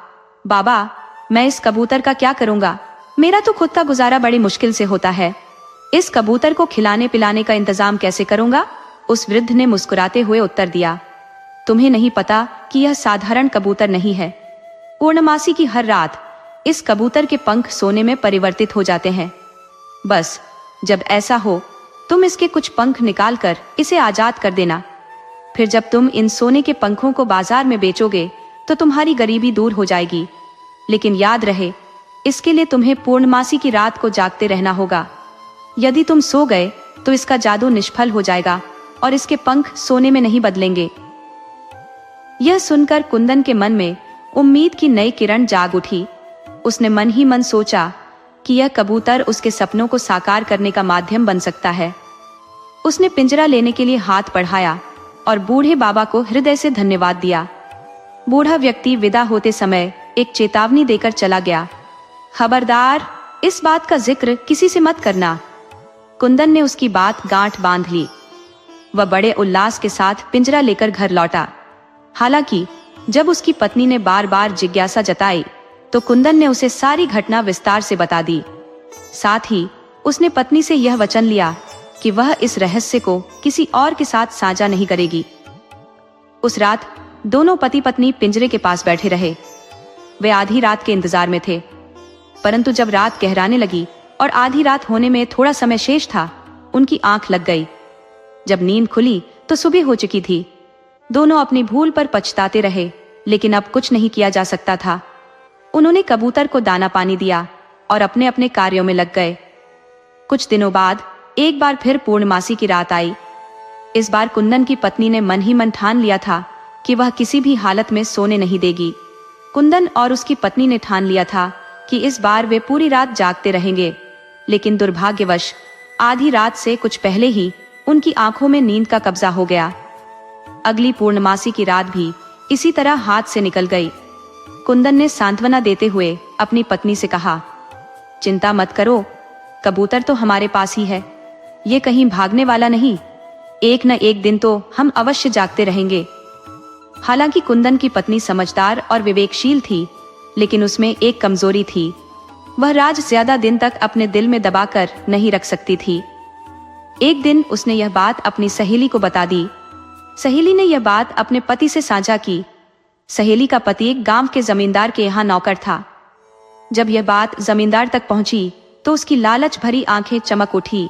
बाबा, मैं इस कबूतर का क्या करूंगा? मेरा तो खुद का गुजारा बड़ी मुश्किल से होता है। इस कबूतर को खिलाने पिलाने का इंतजाम कैसे करूंगा? उस वृद्ध ने मुस्कुराते हुए उत्तर दिया, तुम्हें नहीं पता कि यह साधारण कबूतर नहीं है। पूर्णमासी की हर रात इस कबूतर के पंख सोने में परिवर्तित हो जाते हैं। बस जब ऐसा हो तुम इसके कुछ पंख निकालकर इसे आजाद कर देना। फिर जब तुम इन सोने के पंखों को बाजार में बेचोगे तो तुम्हारी गरीबी दूर हो जाएगी। लेकिन याद रहे, इसके लिए तुम्हें पूर्णमासी की रात को जागते रहना होगा। यदि तुम सो गए तो इसका जादू निष्फल हो जाएगा और इसके पंख सोने में नहीं बदलेंगे। यह सुनकर कुंदन के मन में उम्मीद की नई किरण जाग उठी। उसने मन ही मन सोचा कि यह कबूतर उसके सपनों को साकार करने का माध्यम बन सकता है। उसने पिंजरा लेने के लिए हाथ बढ़ाया और बूढ़े बाबा को हृदय से धन्यवाद दिया। बूढ़ा व्यक्ति विदा होते समय एक चेतावनी देकर चला गया, खबरदार, इस बात का जिक्र किसी से मत करना। कुंदन ने उसकी बात गांठ बांध ली। वह बड़े उल्लास के साथ पिंजरा लेकर घर लौटा। हालांकि जब उसकी पत्नी ने बार बार जिज्ञासा जताई तो कुंदन ने उसे सारी घटना विस्तार से बता दी। साथ ही उसने पत्नी से यह वचन लिया कि वह इस रहस्य को किसी और के साथ साझा नहीं करेगी। उस रात दोनों पति पत्नी पिंजरे के पास बैठे रहे। वे आधी रात के इंतजार में थे, परंतु जब रात गहराने लगी और आधी रात होने में थोड़ा समय शेष था, उनकी आंख लग गई। जब नींद खुली तो सुबह हो चुकी थी। दोनों अपनी भूल पर पछताते रहे, लेकिन अब कुछ नहीं किया जा सकता था। उन्होंने कबूतर को दाना पानी दिया और अपने अपने कार्यों में लग गए। कुछ दिनों बाद एक बार फिर पूर्णमासी की रात आई। इस बार कुंदन की पत्नी ने मन ही मन ठान लिया था कि वह किसी भी हालत में सोने नहीं देगी। कुंदन और उसकी पत्नी ने ठान लिया था कि इस बार वे पूरी रात जागते रहेंगे, लेकिन दुर्भाग्यवश आधी रात से कुछ पहले ही उनकी आंखों में नींद का कब्जा हो गया। अगली पूर्णमासी की रात भी इसी तरह हाथ से निकल गई। कुंदन ने सांत्वना देते हुए अपनी पत्नी से कहा, चिंता मत करो, कबूतर तो हमारे पास ही है, ये कहीं भागने वाला नहीं। एक न एक दिन तो हम अवश्य जागते रहेंगे। हालांकि कुंदन की पत्नी समझदार और विवेकशील थी, लेकिन उसमें एक कमजोरी थी। वह राज ज्यादा दिन तक अपने दिल में दबाकर नहीं रख सकती थी। एक दिन उसने यह बात अपनी सहेली को बता दी। सहेली ने यह बात अपने पति से साझा की। सहेली का पति एक गांव के जमींदार के यहाँ नौकर था। जब यह बात जमींदार तक पहुंची तो उसकी लालच भरी आंखें चमक उठी।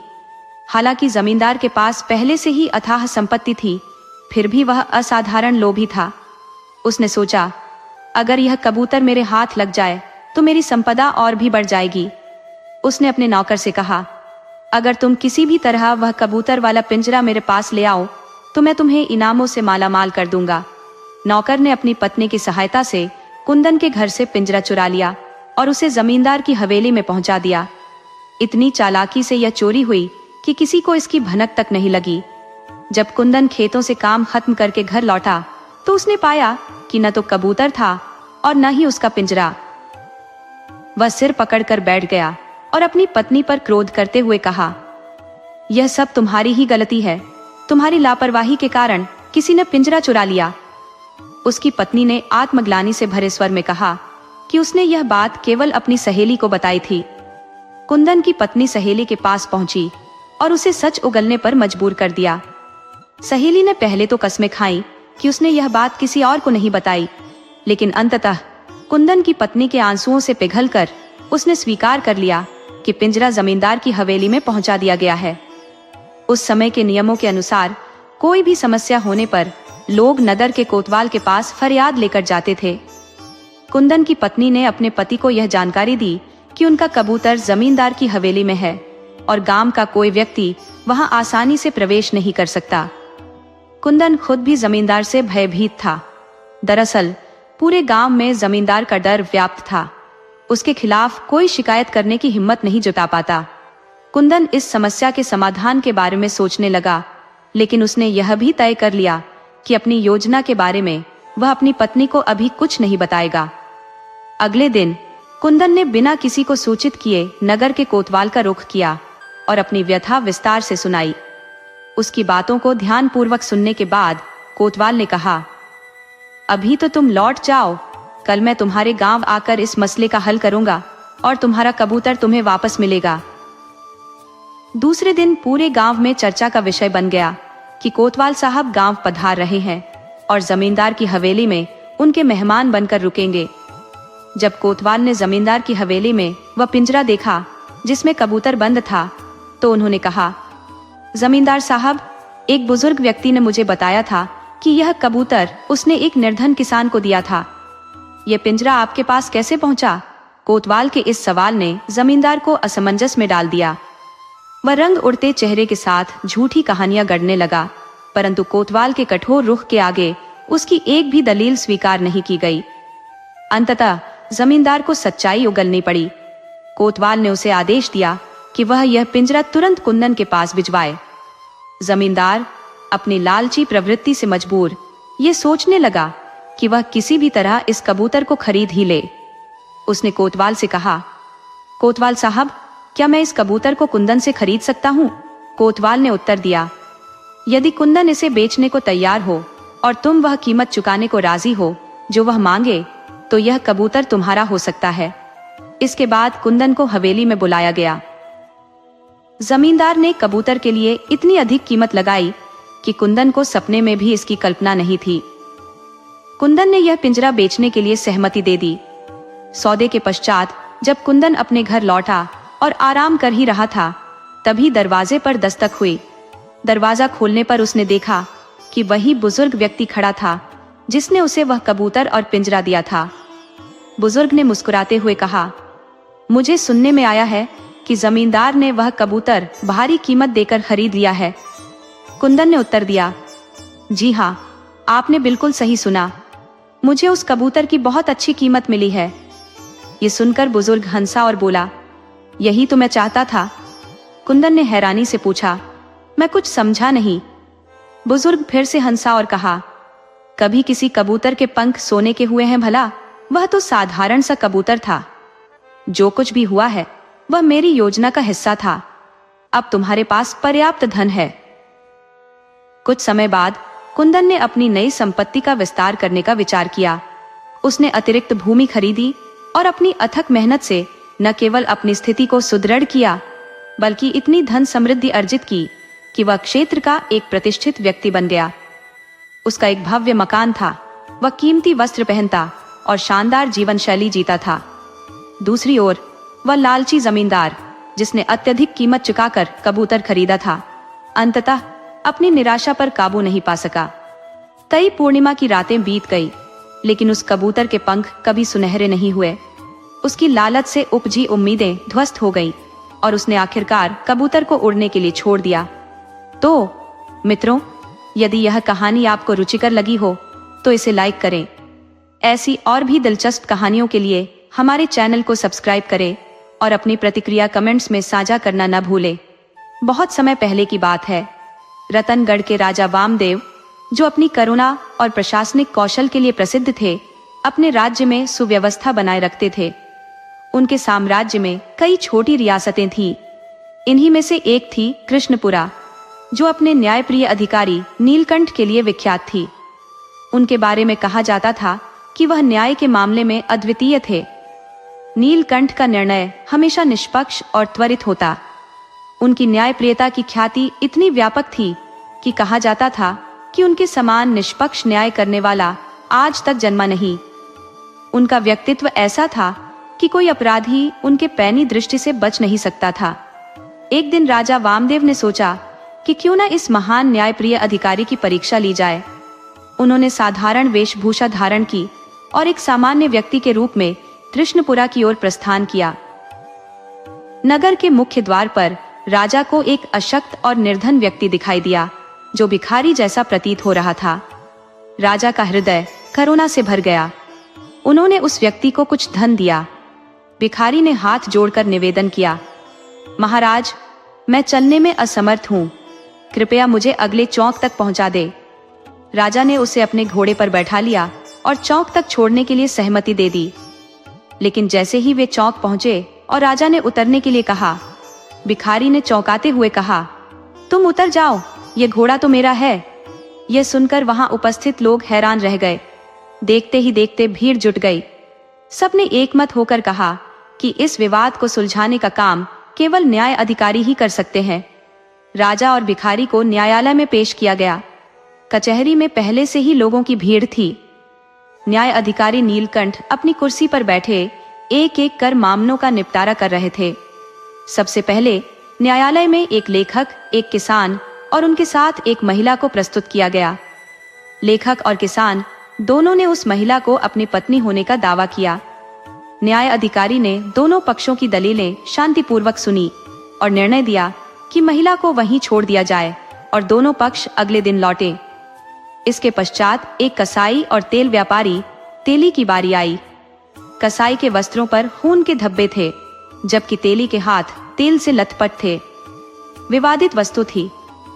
हालांकि जमींदार के पास पहले से ही अथाह संपत्ति थी, फिर भी वह असाधारण लोभी था। उसने सोचा, अगर यह कबूतर मेरे हाथ लग जाए तो मेरी संपदा और भी बढ़ जाएगी। उसने अपने नौकर से कहा, अगर तुम किसी भी तरह वह कबूतर वाला पिंजरा मेरे पास ले आओ तो मैं तुम्हें इनामों से मालामाल कर दूंगा। नौकर ने अपनी पत्नी की सहायता से कुंदन के घर से पिंजरा चुरा लिया और उसे जमींदार की हवेली में पहुंचा दिया। इतनी चालाकी से यह चोरी हुई कि किसी को इसकी भनक तक नहीं लगी। जब कुंदन खेतों से काम खत्म करके घर लौटा तो उसने पाया कि न तो कबूतर था और न ही उसका पिंजरा। वह सिर पकड़कर बैठ गया और अपनी पत्नी पर क्रोध करते हुए कहा, यह सब तुम्हारी ही गलती है। तुम्हारी लापरवाही के कारण किसी ने पिंजरा चुरा लिया। उसकी पत्नी ने आत्मग्लानि से भरे स्वर में कहा कि उसने यह बात केवल अपनी सहेली को बताई थी। कुंदन की पत्नी सहेली के पास पहुंची और उसे सच उगलने पर मजबूर कर दिया। सहेली ने पहले तो कस्में खाई कि उसने यह बात किसी और को नहीं बताई, लेकिन अंततः कुंदन की पत्नी के आंसुओं से पिघलकर उसने स्वीकार कर लिया कि पिंजरा जमींदार की हवेली में पहुंचा दिया गया है। उस समय के नियमों के अनुसार कोई भी समस्या होने पर लोग नगर के कोतवाल के पास फरियाद लेकर जाते थे। कुंदन की पत्नी ने अपने पति को यह जानकारी दी कि उनका कबूतर जमींदार की हवेली में है और गांव का कोई व्यक्ति वहां आसानी से प्रवेश नहीं कर सकता। कुंदन खुद भी जमींदार से भयभीत था। दरअसल पूरे गांव में जमींदार का डर व्याप्त था। उसके खिलाफ कोई शिकायत करने की हिम्मत नहीं जुटा पाता। कुंदन इस समस्या के समाधान के बारे में सोचने लगा, लेकिन उसने यह भी तय कर लिया कि अपनी योजना के बारे में वह अपनी पत्नी को अभी कुछ नहीं बताएगा। अगले दिन कुंदन ने बिना किसी को सूचित किए नगर के कोतवाल का रुख किया और अपनी व्यथा विस्तार से सुनाई। उसकी बातों को ध्यानपूर्वक सुनने के बाद कोतवाल ने कहा, अभी तो तुम लौट जाओ, कल मैं तुम्हारे गांव आकर इस मसले का हल करूंगा और तुम्हारा कबूतर तुम्हें वापस मिलेगा। दूसरे दिन पूरे गांव में चर्चा का विषय बन गया कि कोतवाल साहब गांव पधार रहे हैं और जमींदार की हवेली में उनके मेहमान बनकर रुकेंगे। जब कोतवाल ने जमींदार की हवेली में वह पिंजरा देखा जिसमें कबूतर बंद था, तो उन्होंने कहा, जमींदार साहब, एक बुजुर्ग व्यक्ति ने मुझे बताया था कि यह कबूतर उसने एक निर्धन किसान को दिया था। यह पिंजरा आपके पास कैसे पहुंचा? कोतवाल के इस सवाल ने जमींदार को असमंजस में डाल दिया। वह रंग उड़ते चेहरे के साथ झूठी कहानियां गढ़ने लगा, परंतु कोतवाल के कठोर रुख के आगे उसकी एक भी दलील स्वीकार नहीं की गई। अंततः जमींदार को सच्चाई उगलनी पड़ी। कोतवाल ने उसे आदेश दिया कि वह यह पिंजरा तुरंत कुंदन के पास भिजवाए। जमींदार अपनी लालची प्रवृत्ति से मजबूर ये सोचने लगा कि वह किसी भी तरह इस कबूतर को खरीद ही ले। उसने कोतवाल से कहा, कोतवाल साहब, क्या मैं इस कबूतर को कुंदन से खरीद सकता हूँ? कोतवाल ने उत्तर दिया, यदि कुंदन इसे बेचने को तैयार हो और तुम वह कीमत चुकाने को राजी हो जो वह मांगे, तो यह कबूतर तुम्हारा हो सकता है। इसके बाद कुंदन को हवेली में बुलाया गया। जमींदार ने कबूतर के लिए इतनी अधिक कीमत लगाई कि कुंदन को सपने में भी इसकी कल्पना नहीं थी। कुंदन ने यह पिंजरा बेचने के लिए सहमति दे दी। सौदे के पश्चात जब कुंदन अपने घर लौटा और आराम कर ही रहा था, तभी दरवाजे पर दस्तक हुई। दरवाजा खोलने पर उसने देखा कि वही बुजुर्ग व्यक्ति खड़ा था जिसने उसे वह कबूतर और पिंजरा दिया था। बुजुर्ग ने मुस्कुराते हुए कहा, मुझे सुनने में आया है कि जमींदार ने वह कबूतर भारी कीमत देकर खरीद लिया है। कुंदन ने उत्तर दिया, जी हाँ, आपने बिल्कुल सही सुना, मुझे उस कबूतर की बहुत अच्छी कीमत मिली है। ये सुनकर बुजुर्ग हंसा और बोला, यही तो मैं चाहता था। कुंदन ने हैरानी से पूछा, मैं कुछ समझा नहीं। बुजुर्ग फिर से हंसा और कहा, कभी किसी कबूतर के पंख सोने के हुए हैं भला? वह तो साधारण सा कबूतर था। जो कुछ भी हुआ है वह मेरी योजना का हिस्सा था। अब तुम्हारे पास पर्याप्त धन है। कुछ समय बाद कुंदन ने अपनी नई संपत्ति का विस्तार करने का विचार किया। उसने अतिरिक्त भूमि खरीदी और अपनी अथक मेहनत से न केवल अपनी स्थिति को सुदृढ़ किया, बल्कि इतनी धन समृद्धि अर्जित की कि वह क्षेत्र का एक प्रतिष्ठित व्यक्ति बन गया। उसका एक भव्य मकान था, वह कीमती वस्त्र पहनता और शानदार जीवन शैली जीता था। दूसरी ओर वह लालची जमींदार, जिसने अत्यधिक कीमत चुकाकर कबूतर खरीदा था, अंततः अपनी निराशा पर काबू नहीं पा सका। तई पूर्णिमा की रातें बीत गई, लेकिन उस कबूतर के पंख कभी सुनहरे नहीं हुए। उसकी लालच से उपजी उम्मीदें ध्वस्त हो गईं और उसने आखिरकार कबूतर को उड़ने के लिए छोड़ दिया। तो मित्रों, यदि यह कहानी आपको रुचिकर लगी हो तो इसे लाइक करें। ऐसी और भी दिलचस्प कहानियों के लिए हमारे चैनल को सब्सक्राइब करें और अपनी प्रतिक्रिया कमेंट्स में साझा करना न भूलें। बहुत समय पहले की बात है, रतनगढ़ के राजा वामदेव, जो अपनी करुणा और प्रशासनिक कौशल के लिए प्रसिद्ध थे, अपने राज्य में सुव्यवस्था बनाए रखते थे। उनके साम्राज्य में कई छोटी रियासतें थीं। इन्हीं में से एक थी कृष्णपुरा, जो अपने न्यायप्रिय अधिकारी नीलकंठ के लिए विख्यात थी। उनके बारे में कहा जाता था कि वह न्याय के मामले में अद्वितीय थे। नीलकंठ का निर्णय हमेशा निष्पक्ष और त्वरित होता। उनकी न्यायप्रियता की ख्याति इतनी व्यापक थी कि कहा जाता था कि उनके समान निष्पक्ष न्याय करने वाला आज तक जन्मा नहीं। उनका व्यक्तित्व ऐसा था कि कोई अपराधी उनके पैनी दृष्टि से बच नहीं सकता था। एक दिन राजा वामदेव ने सोचा कि क्यों न इस महान न्यायप्रिय अधिकारी की परीक्षा ली जाए। उन्होंने साधारण वेशभूषा धारण की और एक सामान्य व्यक्ति के रूप में कृष्णपुरा की ओर प्रस्थान किया। नगर के मुख्य द्वार पर राजा को एक अशक्त और निर्धन व्यक्ति दिखाई दिया, जो भिखारी जैसा प्रतीत हो रहा था। राजा का हृदय करुणा से भर गया। उन्होंने उस व्यक्ति को कुछ धन दिया। भिखारी ने हाथ जोड़कर निवेदन किया, महाराज, मैं चलने में असमर्थ हूँ, कृपया मुझे अगले चौक तक पहुँचा दे। राजा ने उसे अपने घोड़े पर बैठा लिया और चौक तक छोड़ने के लिए सहमति दे दी। लेकिन जैसे ही वे चौक पहुंचे और राजा ने उतरने के लिए कहा, भिखारी ने चौंकाते हुए कहा, तुम उतर जाओ, ये घोड़ा तो मेरा है। यह सुनकर वहां उपस्थित लोग हैरान रह गए। देखते ही देखते भीड़ जुट गई। सबने एकमत होकर कहा कि इस विवाद को सुलझाने का काम केवल न्याय अधिकारी ही कर सकते हैं। राजा और भिखारी को न्यायालय में पेश किया गया। कचहरी में पहले से ही लोगों की भीड़ थी। न्याय अधिकारी नीलकंठ अपनी कुर्सी पर बैठे एक एक कर मामलों का निपटारा कर रहे थे। सबसे पहले न्यायालय में एक लेखक, एक किसान और उनके साथ एक महिला को प्रस्तुत किया गया। लेखक और किसान दोनों ने उस महिला को अपनी पत्नी होने का दावा किया। न्याय अधिकारी ने दोनों पक्षों की दलीलें शांतिपूर्वक सुनी और निर्णय दिया कि महिला को वहीं छोड़ दिया जाए और दोनों पक्ष अगले दिन लौटे। इसके पश्चात एक कसाई और तेल व्यापारी तेली की बारी आई। कसाई के वस्त्रों पर खून के धब्बे थे, जबकि तेली के हाथ तेल से लथपथ थे। विवादित वस्तु थी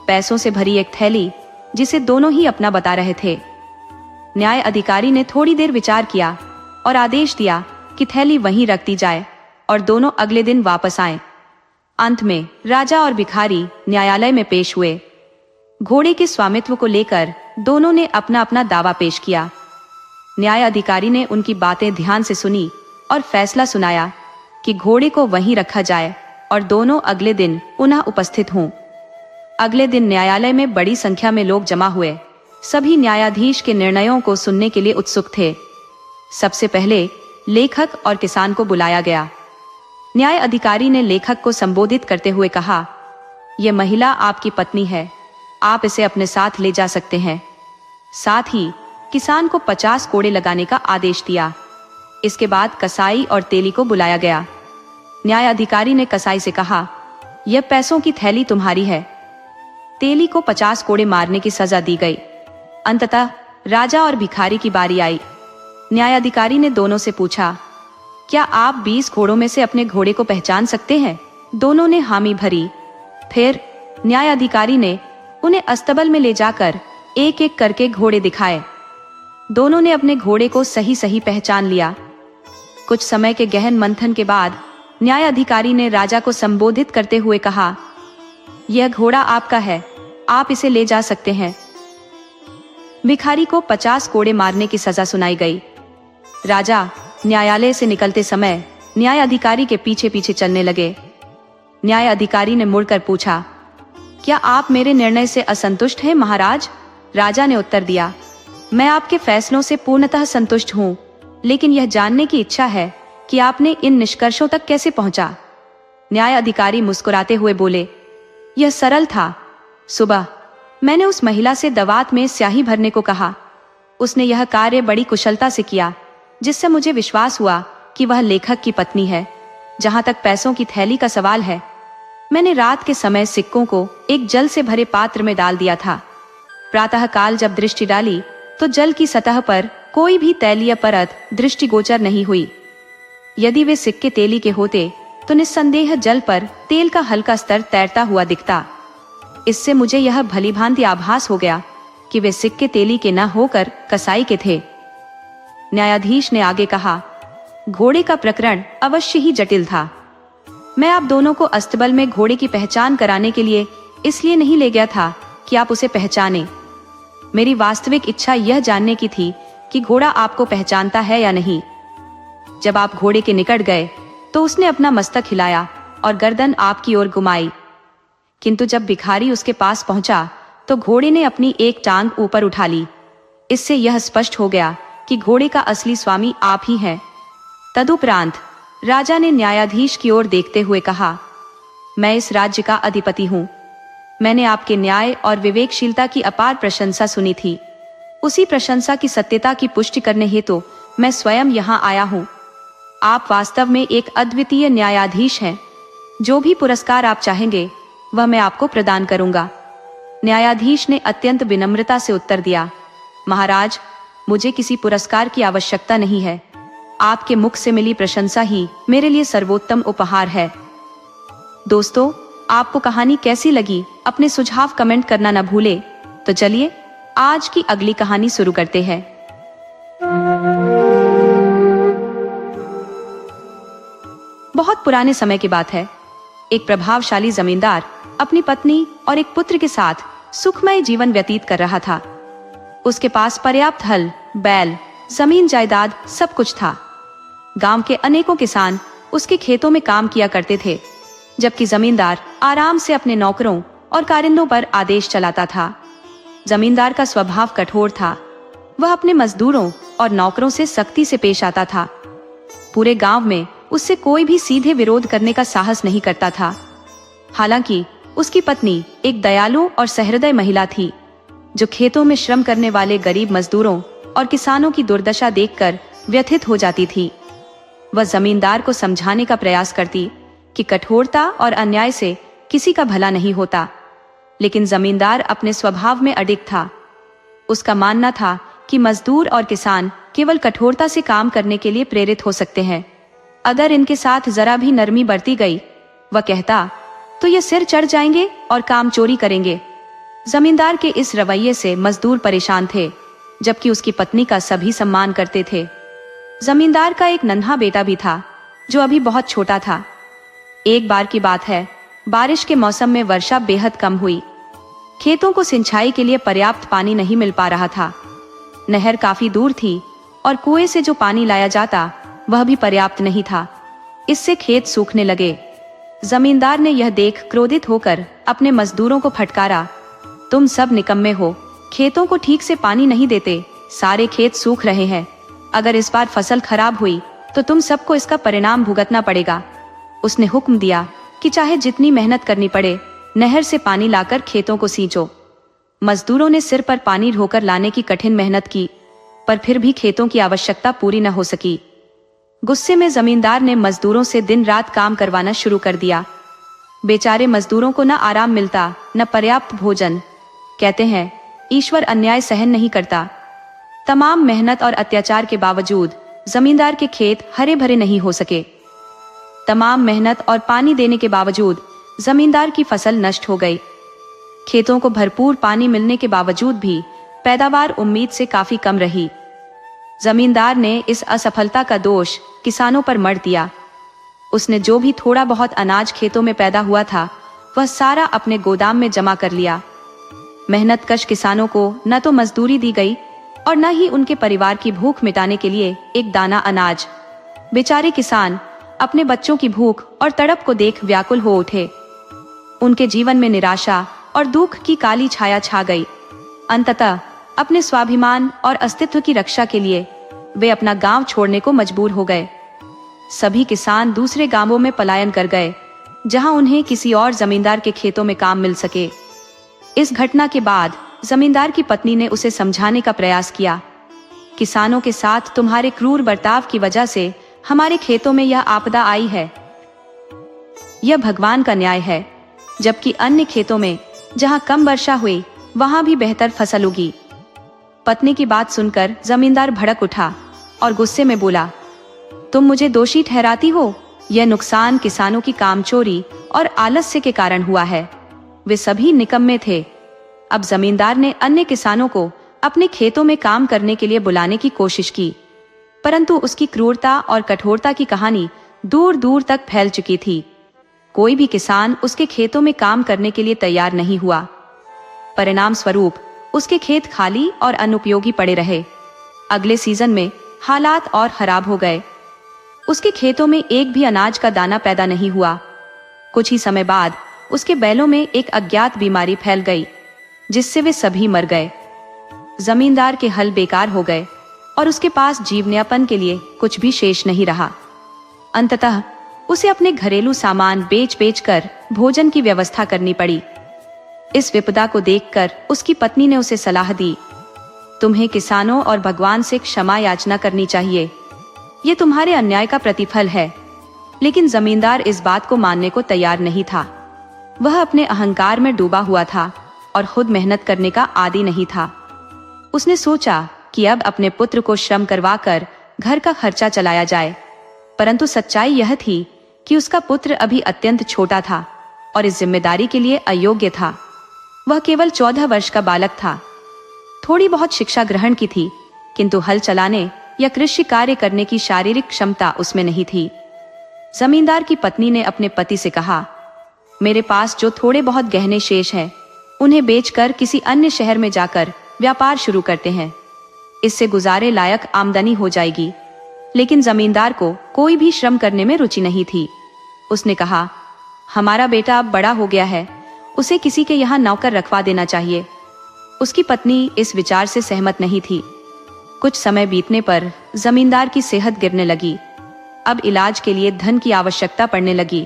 पैसों से भरी एक थैली, जिसे दोनों ही अपना बता रहे थे। न्याय अधिकारी ने थोड़ी देर विचार किया और आदेश दिया कि थैली वहीं रख दी जाए और दोनों अगले दिन वापस आए। अंत में राजा और भिखारी न्यायालय में पेश हुए। घोड़े के स्वामित्व को लेकर दोनों ने अपना अपना दावा पेश किया। न्याय अधिकारी ने उनकी बातें ध्यान से सुनी और फैसला सुनाया कि घोड़े को वहीं रखा जाए और दोनों अगले दिन पुनः उपस्थित हों। अगले दिन न्यायालय में बड़ी संख्या में लोग जमा हुए। सभी न्यायाधीश के निर्णयों को सुनने के लिए उत्सुक थे। सबसे पहले लेखक और किसान को बुलाया गया। न्याय अधिकारी ने लेखक को संबोधित करते हुए कहा, यह महिला आपकी पत्नी है, आप इसे अपने साथ ले जा सकते हैं। साथ ही किसान को 50 कोड़े लगाने का आदेश दिया। इसके बाद कसाई और तेली को बुलाया गया। न्याय अधिकारी ने कसाई से कहा, यह पैसों की थैली तुम्हारी है। तेली को 50 कोड़े मारने की सजा दी गई। अंततः राजा और भिखारी की बारी आई। न्यायाधिकारी ने दोनों से पूछा, क्या आप 20 घोड़ों में से अपने घोड़े को पहचान सकते हैं? दोनों ने हामी भरी। फिर न्यायाधिकारी ने उन्हें अस्तबल में ले जाकर एक एक करके घोड़े दिखाए। दोनों ने अपने घोड़े को सही सही पहचान लिया। कुछ समय के गहन मंथन के बाद न्यायाधिकारी ने राजा को संबोधित करते हुए कहा, यह घोड़ा आपका है, आप इसे ले जा सकते हैं। भिखारी को 50 कोड़े मारने की सजा सुनाई गई। राजा न्यायालय से निकलते समय न्याय अधिकारी के पीछे पीछे चलने लगे। न्याय अधिकारी ने मुड़कर पूछा, क्या आप मेरे निर्णय से असंतुष्ट हैं महाराज? राजा ने उत्तर दिया, मैं आपके फैसलों से पूर्णतः संतुष्ट हूँ, लेकिन यह जानने की इच्छा है कि आपने इन निष्कर्षों तक कैसे पहुंचा। न्याय अधिकारी मुस्कुराते हुए बोले, यह सरल था। सुबह मैंने उस महिला से दवात में स्याही भरने को कहा। उसने यह कार्य बड़ी कुशलता से किया, जिससे मुझे विश्वास हुआ कि वह लेखक की पत्नी है। जहां तक पैसों की थैली का सवाल है, मैंने रात के समय सिक्कों को एक जल से भरे पात्र में डाल दिया था। प्रातः काल जब दृष्टि डाली तो जल की सतह पर कोई भी तैलीय परत दृष्टिगोचर नहीं हुई। यदि वे सिक्के तेली के होते तो निस्संदेह जल पर तेल का हल्का स्तर तैरता हुआ दिखता। इससे मुझे यह भलीभांति आभास हो गया कि वे सिक्के तेली के न होकर कसाई के थे। न्यायाधीश ने आगे कहा, घोड़े का प्रकरण अवश्य ही जटिल था। मैं आप दोनों को अस्तबल में घोड़े की पहचान कराने के लिए इसलिए नहीं ले गया था कि आप उसे पहचाने। मेरी वास्तविक इच्छा यह जानने की थी कि घोड़ा आपको पहचानता है या नहीं। जब आप घोड़े के निकट गए तो उसने अपना मस्तक हिलाया और गर्दन आपकी ओर घुमाई, किंतु जब भिखारी उसके पास पहुंचा तो घोड़े ने अपनी एक टांग ऊपर उठा ली। इससे यह स्पष्ट हो गया कि घोड़े का असली स्वामी आप ही हैं। तदुपरांत राजा ने न्यायाधीश की ओर देखते हुए कहा, मैं इस राज्य का अधिपति हूँ। मैंने आपके न्याय और विवेकशीलता की अपार प्रशंसा सुनी थी। उसी प्रशंसा की सत्यता की पुष्टि करने हेतु मैं स्वयं यहाँ आया हूँ। आप वास्तव में एक अद्वितीय न्यायाधीश हैं। जो भी पुरस्कार आप चाहेंगे वह मैं आपको प्रदान करूंगा। न्यायाधीश ने अत्यंत विनम्रता से उत्तर दिया, महाराज, मुझे किसी पुरस्कार की आवश्यकता नहीं है। आपके मुख से मिली प्रशंसा ही मेरे लिए सर्वोत्तम उपहार है। दोस्तों, आपको कहानी कैसी लगी अपने सुझाव कमेंट करना न भूले। तो चलिए आज की अगली कहानी शुरू करते हैं। बहुत पुराने समय की बात है। एक प्रभावशाली जमींदार अपनी पत्नी और एक पुत्र के साथ सुखमय जीवन व्यतीत कर रहा था। उसके पास पर्याप्त हल, बैल, जमीन जायदाद सब कुछ था। गांव के अनेकों किसान उसके खेतों में काम किया करते थे, जबकि जमींदार आराम से अपने नौकरों और कारिंदों पर आदेश चलाता था। जमींदार का स्वभाव कठोर था। वह अपने मजदूरों और नौकरों से सख्ती से पेश आता था। पूरे गांव में उससे कोई भी सीधे विरोध करने का साहस नहीं करता था। हालांकि उसकी पत्नी एक दयालु और सहृदय महिला थी, जो खेतों में श्रम करने वाले गरीब मजदूरों और किसानों की दुर्दशा देखकर व्यथित हो जाती थी। वह जमींदार को समझाने का प्रयास करती कि कठोरता और अन्याय से किसी का भला नहीं होता, लेकिन जमींदार अपने स्वभाव में अडिग था। उसका मानना था कि मजदूर और किसान केवल कठोरता से काम करने के लिए प्रेरित हो सकते हैं। अगर इनके साथ जरा भी नरमी बरती गई, वह कहता, तो ये सिर चढ़ जाएंगे और काम चोरी करेंगे। जमींदार के इस रवैये से मजदूर परेशान थे, जबकि उसकी पत्नी का सभी सम्मान करते थे। जमींदार का एक नन्हा बेटा भी था, जो अभी बहुत छोटा था। एक बार की बात है, बारिश के मौसम में वर्षा बेहद कम हुई। खेतों को सिंचाई के लिए पर्याप्त पानी नहीं मिल पा रहा था। नहर काफी दूर थी और कुएं से जो पानी लाया जाता वह भी पर्याप्त नहीं था। इससे खेत सूखने लगे। जमींदार ने यह देख क्रोधित होकर अपने मजदूरों को फटकारा, तुम सब निकम्मे हो, खेतों को ठीक से पानी नहीं देते, सारे खेत सूख रहे हैं। अगर इस बार फसल खराब हुई तो तुम सबको इसका परिणाम भुगतना पड़ेगा। उसने हुक्म दिया कि चाहे जितनी मेहनत करनी पड़े, नहर से पानी लाकर खेतों को सींचो। मजदूरों ने सिर पर पानी ढोकर लाने की कठिन मेहनत की, पर फिर भी खेतों की आवश्यकता पूरी न हो सकी। गुस्से में जमींदार ने मजदूरों से दिन रात काम करवाना शुरू कर दिया। बेचारे मजदूरों को न आराम मिलता, न पर्याप्त भोजन। कहते हैं, ईश्वर अन्याय सहन नहीं करता। तमाम मेहनत और अत्याचार के बावजूद जमींदार के खेत हरे भरे नहीं हो सके। तमाम मेहनत और पानी देने के बावजूद जमींदार की फसल नष्ट हो गई। खेतों को भरपूर पानी मिलने के बावजूद भी पैदावार उम्मीद से काफी कम रही। जमींदार ने इस असफलता का दोष किसानों पर मढ़ दिया। उसने जो भी थोड़ा बहुत अनाज खेतों में पैदा हुआ था, वह सारा अपने गोदाम में जमा कर लिया। मेहनतकश किसानों को न तो मजदूरी दी गई और न ही उनके परिवार की भूख मिटाने के लिए एक दाना अनाज। बेचारे किसान अपने बच्चों की भूख और तड़प को देख व्याकुल हो उठे। उनके जीवन में निराशा और दुख की काली छाया छा गई। अंततः अपने स्वाभिमान और अस्तित्व की रक्षा के लिए वे अपना गांव छोड़ने को मजबूर हो गए। सभी किसान दूसरे गांवों में पलायन कर गए, जहां उन्हें किसी और जमींदार के खेतों में काम मिल सके। इस घटना के बाद जमींदार की पत्नी ने उसे समझाने का प्रयास किया, किसानों के साथ तुम्हारे क्रूर बर्ताव की वजह से हमारे खेतों में यह आपदा आई है। यह भगवान का न्याय है, जबकि अन्य खेतों में जहां कम वर्षा हुई वहां भी बेहतर फसल उगी। पत्नी की बात सुनकर जमींदार भड़क उठा और गुस्से में बोला, तुम मुझे दोषी ठहराती हो। यह नुकसान किसानों की कामचोरी और आलस्य के कारण हुआ है। वे सभी निकम्मे थे। अब जमींदार ने अन्य किसानों को अपने खेतों में काम करने के लिए बुलाने की कोशिश की, परंतु उसकी क्रूरता और कठोरता की कहानी दूर दूर तक फैल चुकी थी। कोई भी किसान उसके खेतों में काम करने के लिए तैयार नहीं हुआ। परिणाम स्वरूप उसके खेत खाली और अनुपयोगी पड़े रहे। अगले सीजन में हालात और खराब हो गए। उसके खेतों में एक भी अनाज का दाना पैदा नहीं हुआ। कुछ ही समय बाद उसके बैलों में एक अज्ञात बीमारी फैल गई, जिससे वे सभी मर गए। जमींदार के हल बेकार हो गए और उसके पास जीवनयापन के लिए कुछ भी शेष नहीं रहा। अंततः उसे अपने घरेलू सामान बेच बेच कर भोजन की व्यवस्था करनी पड़ी। इस विपदा को देखकर उसकी पत्नी ने उसे सलाह दी, तुम्हें किसानों और भगवान से क्षमा याचना करनी चाहिए, ये तुम्हारे अन्याय का प्रतिफल है। लेकिन जमींदार इस बात को मानने को तैयार नहीं था। वह अपने अहंकार में डूबा हुआ था और खुद मेहनत करने का आदी नहीं था। उसने सोचा कि अब अपने पुत्र को श्रम करवाकर घर का खर्चा चलाया जाए, परंतु सच्चाई यह थी कि उसका पुत्र अभी अत्यंत छोटा था और इस जिम्मेदारी के लिए अयोग्य था। वह केवल 14 वर्ष का बालक था। थोड़ी बहुत शिक्षा ग्रहण की थी, किंतु हल चलाने या कृषि कार्य करने की शारीरिक क्षमता उसमें नहीं थी। जमींदार की पत्नी ने अपने पति से कहा, मेरे पास जो थोड़े बहुत गहने शेष हैं, उन्हें बेचकर किसी अन्य शहर में जाकर व्यापार शुरू करते हैं। इससे गुजारे लायक आमदनी हो जाएगी। लेकिन जमींदार को कोई भी श्रम करने में रुचि नहीं थी। उसने कहा, हमारा बेटा अब बड़ा हो गया है, उसे किसी के यहाँ नौकर रखवा देना चाहिए। उसकी पत्नी इस विचार से सहमत नहीं थी। कुछ समय बीतने पर जमींदार की सेहत गिरने लगी। अब इलाज के लिए धन की आवश्यकता पड़ने लगी।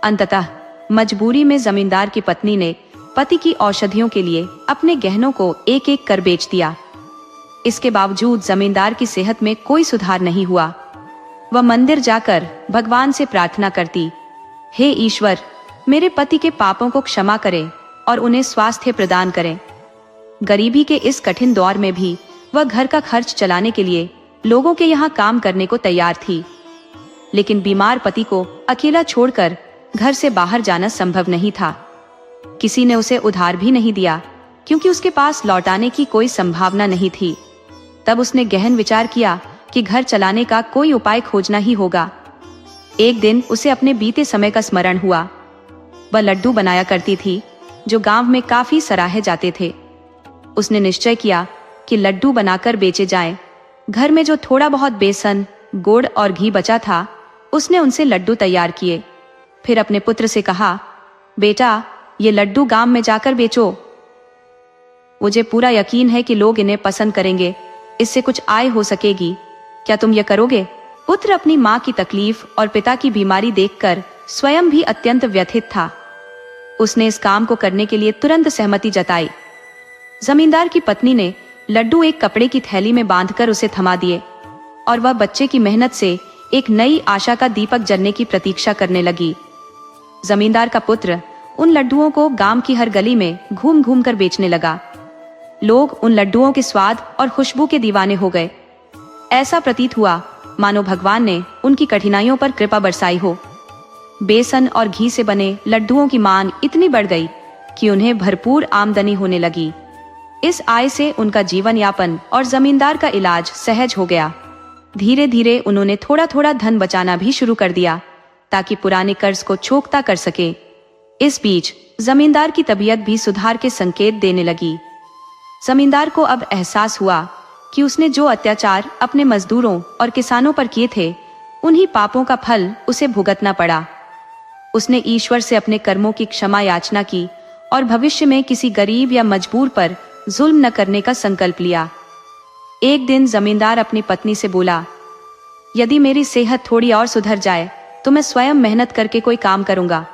अंततः मजबूरी में जमींदार की पत्नी ने पति की औषधियों के लिए अपने गहनों को एक एक कर बेच दिया। इसके बावजूद जमींदार की सेहत में कोई सुधार नहीं हुआ। वह मंदिर जाकर भगवान से प्रार्थना करती, हे ईश्वर, मेरे पति के पापों को क्षमा करें और उन्हें स्वास्थ्य प्रदान करें। गरीबी के इस कठिन दौर में भी वह घर का खर्च चलाने के लिए लोगों के यहाँ काम करने को तैयार थी। लेकिन बीमार पति को अकेला छोड़कर घर से बाहर जाना संभव नहीं था। किसी ने उसे उधार भी नहीं दिया, क्योंकि उसके पास लौटाने की कोई संभावना नहीं थी। तब उसने गहन विचार किया कि घर चलाने का कोई उपाय खोजना ही होगा। एक दिन उसे अपने बीते समय का स्मरण हुआ। वह लड्डू बनाया करती थी, जो गांव में काफी सराहे जाते थे। उसने निश्चय किया कि लड्डू बनाकर बेचे जाएं। घर में जो थोड़ा बहुत बेसन, गुड़ और घी बचा था, उसने उनसे लड्डू तैयार किए। फिर अपने पुत्र से कहा, बेटा, ये लड्डू गांव में जाकर बेचो। मुझे पूरा यकीन है कि लोग इन्हें पसंद करेंगे, इससे कुछ आय हो सकेगी। क्या तुम यह करोगे? पुत्र अपनी माँ की तकलीफ और पिता की बीमारी देखकर स्वयं भी अत्यंत व्यथित था। उसने इस काम को करने के लिए तुरंत सहमति जताई। जमींदार की पत्नी ने लड्डू एक कपड़े की थैली में बांधकर उसे थमा दिए और वह बच्चे की मेहनत से एक नई आशा का दीपक जलने की प्रतीक्षा करने लगी। जमींदार का पुत्र उन लड्डुओं को गांव की हर गली में घूम घूम कर बेचने लगा। लोग उन लड्डुओं के स्वाद और खुशबू के दीवाने हो गए। ऐसा प्रतीत हुआ मानो भगवान ने उनकी कठिनाइयों पर कृपा बरसाई हो। बेसन और घी से बने लड्डुओं की मांग इतनी बढ़ गई कि उन्हें भरपूर आमदनी होने लगी। इस आय से उनका जीवन यापन और जमींदार का इलाज सहज हो गया। धीरे धीरे उन्होंने थोड़ा थोड़ा धन बचाना भी शुरू कर दिया, ताकि पुराने कर्ज को चुकता कर सके। इस बीच जमींदार की तबीयत भी सुधार के संकेत देने लगी। जमींदार को अब एहसास हुआ कि उसने जो अत्याचार अपने मजदूरों और किसानों पर किए थे, उन्हीं पापों का फल उसे भुगतना पड़ा। उसने ईश्वर से अपने कर्मों की क्षमा याचना की और भविष्य में किसी गरीब या मजबूर पर जुल्म न करने का संकल्प लिया। एक दिन जमींदार अपनी पत्नी से बोला, यदि मेरी सेहत थोड़ी और सुधर जाए तो मैं स्वयं मेहनत करके कोई काम करूंगा।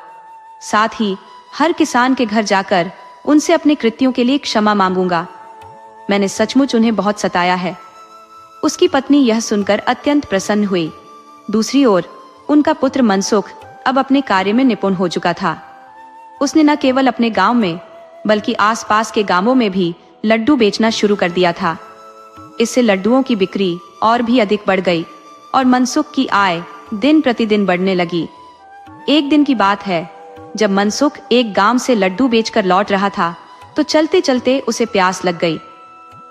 साथ ही हर किसान के घर जाकर उनसे अपने कृत्यों के लिए क्षमा मांगूंगा। मैंने सचमुच उन्हें बहुत सताया है। उसकी पत्नी यह सुनकर अत्यंत प्रसन्न हुई। दूसरी ओर उनका पुत्र मनसुख अब अपने कार्य में निपुण हो चुका था। उसने न केवल अपने गांव में बल्कि आसपास के गांवों में भी लड्डू बेचना शुरू कर दिया था। इससे लड्डुओं की बिक्री और भी अधिक बढ़ गई और मनसुख की आय दिन प्रतिदिन बढ़ने लगी। एक दिन की बात है, जब मनसुख एक गांव से लड्डू बेचकर लौट रहा था तो चलते चलते उसे प्यास लग गई।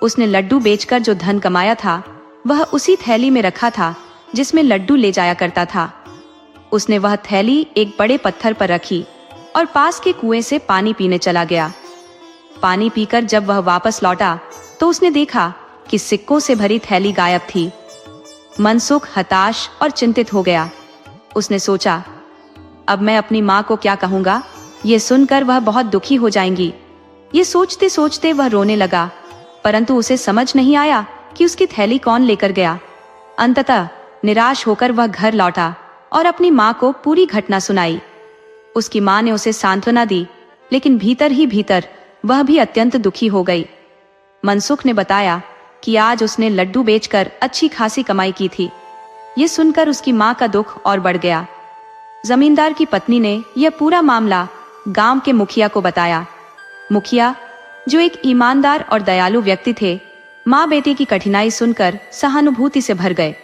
उसने लड्डू बेचकर जो धन कमाया था वह उसी थैली में रखा था जिसमें लड्डू ले जाया करता था। उसने वह थैली एक बड़े पत्थर पर रखी और पास के कुएं से पानी पीने चला गया। पानी पीकर जब वह वापस लौटा तो उसने देखा कि सिक्कों से भरी थैली गायब थी। मनसुख हताश और चिंतित हो गया। उसने सोचा, अब मैं अपनी माँ को क्या कहूँगा? ये सुनकर वह बहुत दुखी हो जाएंगी। ये सोचते सोचते वह रोने लगा, परंतु उसे समझ नहीं आया कि उसकी थैली कौन लेकर गया। अंततः निराश होकर वह घर लौटा और अपनी माँ को पूरी घटना सुनाई। उसकी माँ ने उसे सांत्वना दी, लेकिन भीतर ही भीतर वह भी अत्यंत दुखी हो गई। मनसुख ने बताया कि आज उसने लड्डू बेचकर अच्छी खासी कमाई की थी। ये सुनकर उसकी माँ का दुख और बढ़ गया। जमींदार की पत्नी ने यह पूरा मामला गांव के मुखिया को बताया। मुखिया, जो एक ईमानदार और दयालु व्यक्ति थे, माँ बेटे की कठिनाई सुनकर सहानुभूति से भर गए।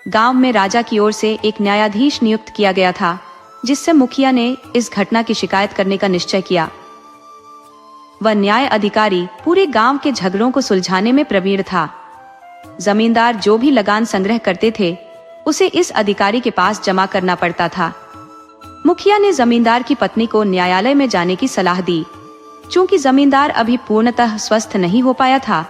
गांव में राजा की ओर से एक न्यायाधीश नियुक्त किया गया था, जिससे मुखिया ने इस घटना की शिकायत करने का निश्चय किया। वह न्याय अधिकारी पूरे गांव के झगड़ों को सुलझाने में प्रवीण था। जमींदार जो भी लगान संग्रह करते थे, उसे इस अधिकारी के पास जमा करना पड़ता था। मुखिया ने जमींदार की पत्नी को न्यायालय में जाने की सलाह दी। चूंकि जमींदार अभी पूर्णतः स्वस्थ नहीं हो पाया था,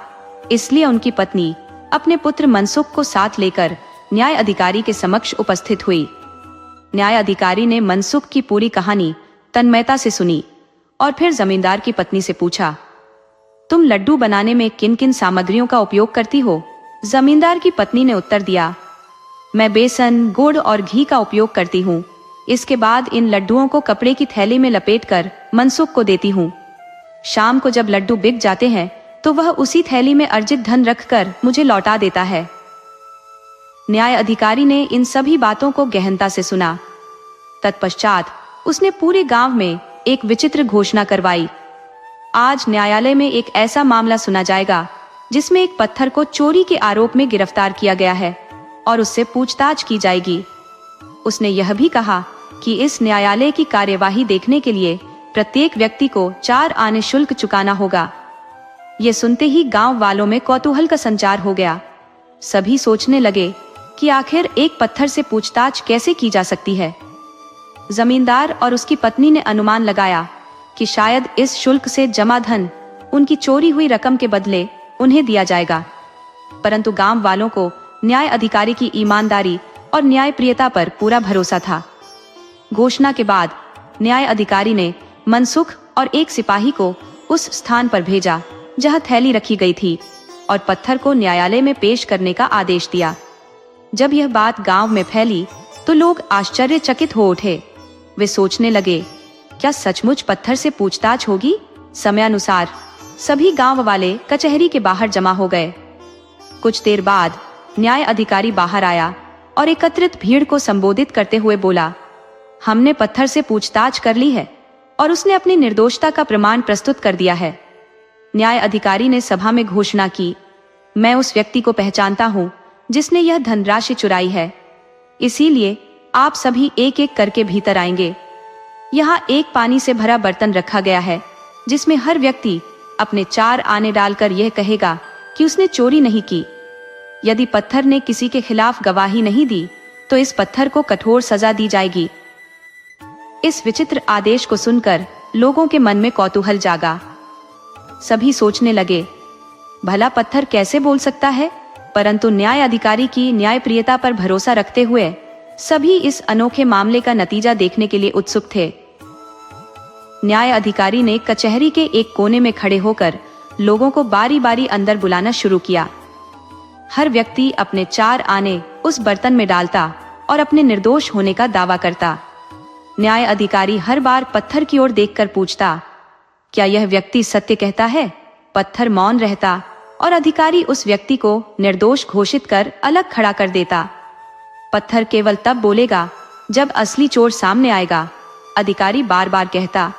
इसलिए उनकी पत्नी अपने पुत्र मनसुख को साथ लेकर न्याय अधिकारी के समक्ष उपस्थित हुई। न्याय अधिकारी ने मनसुख की पूरी कहानी तन्मयता से सुनी और फिर जमींदार की पत्नी से पूछा, तुम लड्डू बनाने में किन किन सामग्रियों का उपयोग करती हो? जमींदार की पत्नी ने उत्तर दिया, मैं बेसन, गुड़ और घी का उपयोग करती हूँ। इसके बाद इन लड्डुओं को कपड़े की थैली में लपेटकर मनसुख को देती हूँ। शाम को जब लड्डू बिक जाते हैं तो वह उसी थैली में अर्जित धन रखकर मुझे लौटा देता है। न्याय अधिकारी ने इन सभी बातों को गहनता से सुना। तत्पश्चात उसने पूरे गांव में एक विचित्र घोषणा करवाई। आज न्यायालय में एक ऐसा मामला सुना जाएगा जिसमें एक पत्थर को चोरी के आरोप में गिरफ्तार किया गया है और उससे पूछताछ की जाएगी। उसने यह भी कहा कि इस न्यायालय की कार्यवाही देखने के लिए प्रत्येक व्यक्ति को 4 आने शुल्क चुकाना होगा। ये सुनते ही गांव वालों में कौतूहल का संचार हो गया। सभी सोचने लगे कि आखिर एक पत्थर से पूछताछ कैसे की जा सकती है। जमींदार और उसकी पत्नी ने अनुमान लगाया कि शायद इस शुल्क से जमा धन उनकी चोरी हुई रकम के बदले उन्हें दिया जाएगा। परंतु गांव वालों को न्याय अधिकारी की ईमानदारी और न्यायप्रियता पर पूरा भरोसा था। घोषणा के बाद न्याय अधिकारी ने मनसुख और एक सिपाही को उस स्थान पर भेजा जहां थैली रखी गई थी और पत्थर को न्यायालय में पेश करने का आदेश दिया। जब यह बात गांव में फैली तो लोग आश्चर्यचकित हो उठे। वे सोचने लगे, क्या सचमुच पत्थर से पूछताछ होगी? समयानुसार सभी गांव वाले कचहरी के बाहर जमा हो गए। कुछ देर बाद न्याय अधिकारी बाहर आया और एकत्रित भीड़ को संबोधित करते हुए बोला, हमने पत्थर से पूछताछ कर ली है और उसने अपनी निर्दोषता का प्रमाण प्रस्तुत कर दिया है। न्याय अधिकारी ने सभा में घोषणा की, मैं उस व्यक्ति को पहचानता हूँ जिसने यह धनराशि चुराई है। इसीलिए आप सभी एक एक करके भीतर आएंगे। यहाँ एक पानी से भरा बर्तन रखा गया है जिसमें हर व्यक्ति अपने 4 आने डालकर यह कहेगा कि उसने चोरी नहीं की। यदि पत्थर ने किसी के खिलाफ गवाही नहीं दी तो इस पत्थर को कठोर सजा दी जाएगी। इस विचित्र आदेश को सुनकर लोगों के मन में कौतूहल जागा। सभी सोचने लगे, भला पत्थर कैसे बोल सकता है? परंतु न्याय अधिकारी की न्यायप्रियता पर भरोसा रखते हुए सभी इस अनोखे मामले का नतीजा देखने के लिए उत्सुक थे। न्याय अधिकारी ने कचहरी के एक कोने में खड़े होकर लोगों को बारी बारी अंदर बुलाना शुरू किया। हर व्यक्ति अपने 4 आने उस बर्तन में डालता और अपने निर्दोष होने का दावा करता। न्याय अधिकारी हर बार पत्थर की ओर देखकर पूछता, क्या यह व्यक्ति सत्य कहता है? पत्थर मौन रहता और अधिकारी उस व्यक्ति को निर्दोष घोषित कर अलग खड़ा कर देता। पत्थर केवल तब बोलेगा जब असली चोर सामने आएगा, अधिकारी बार बार कहता।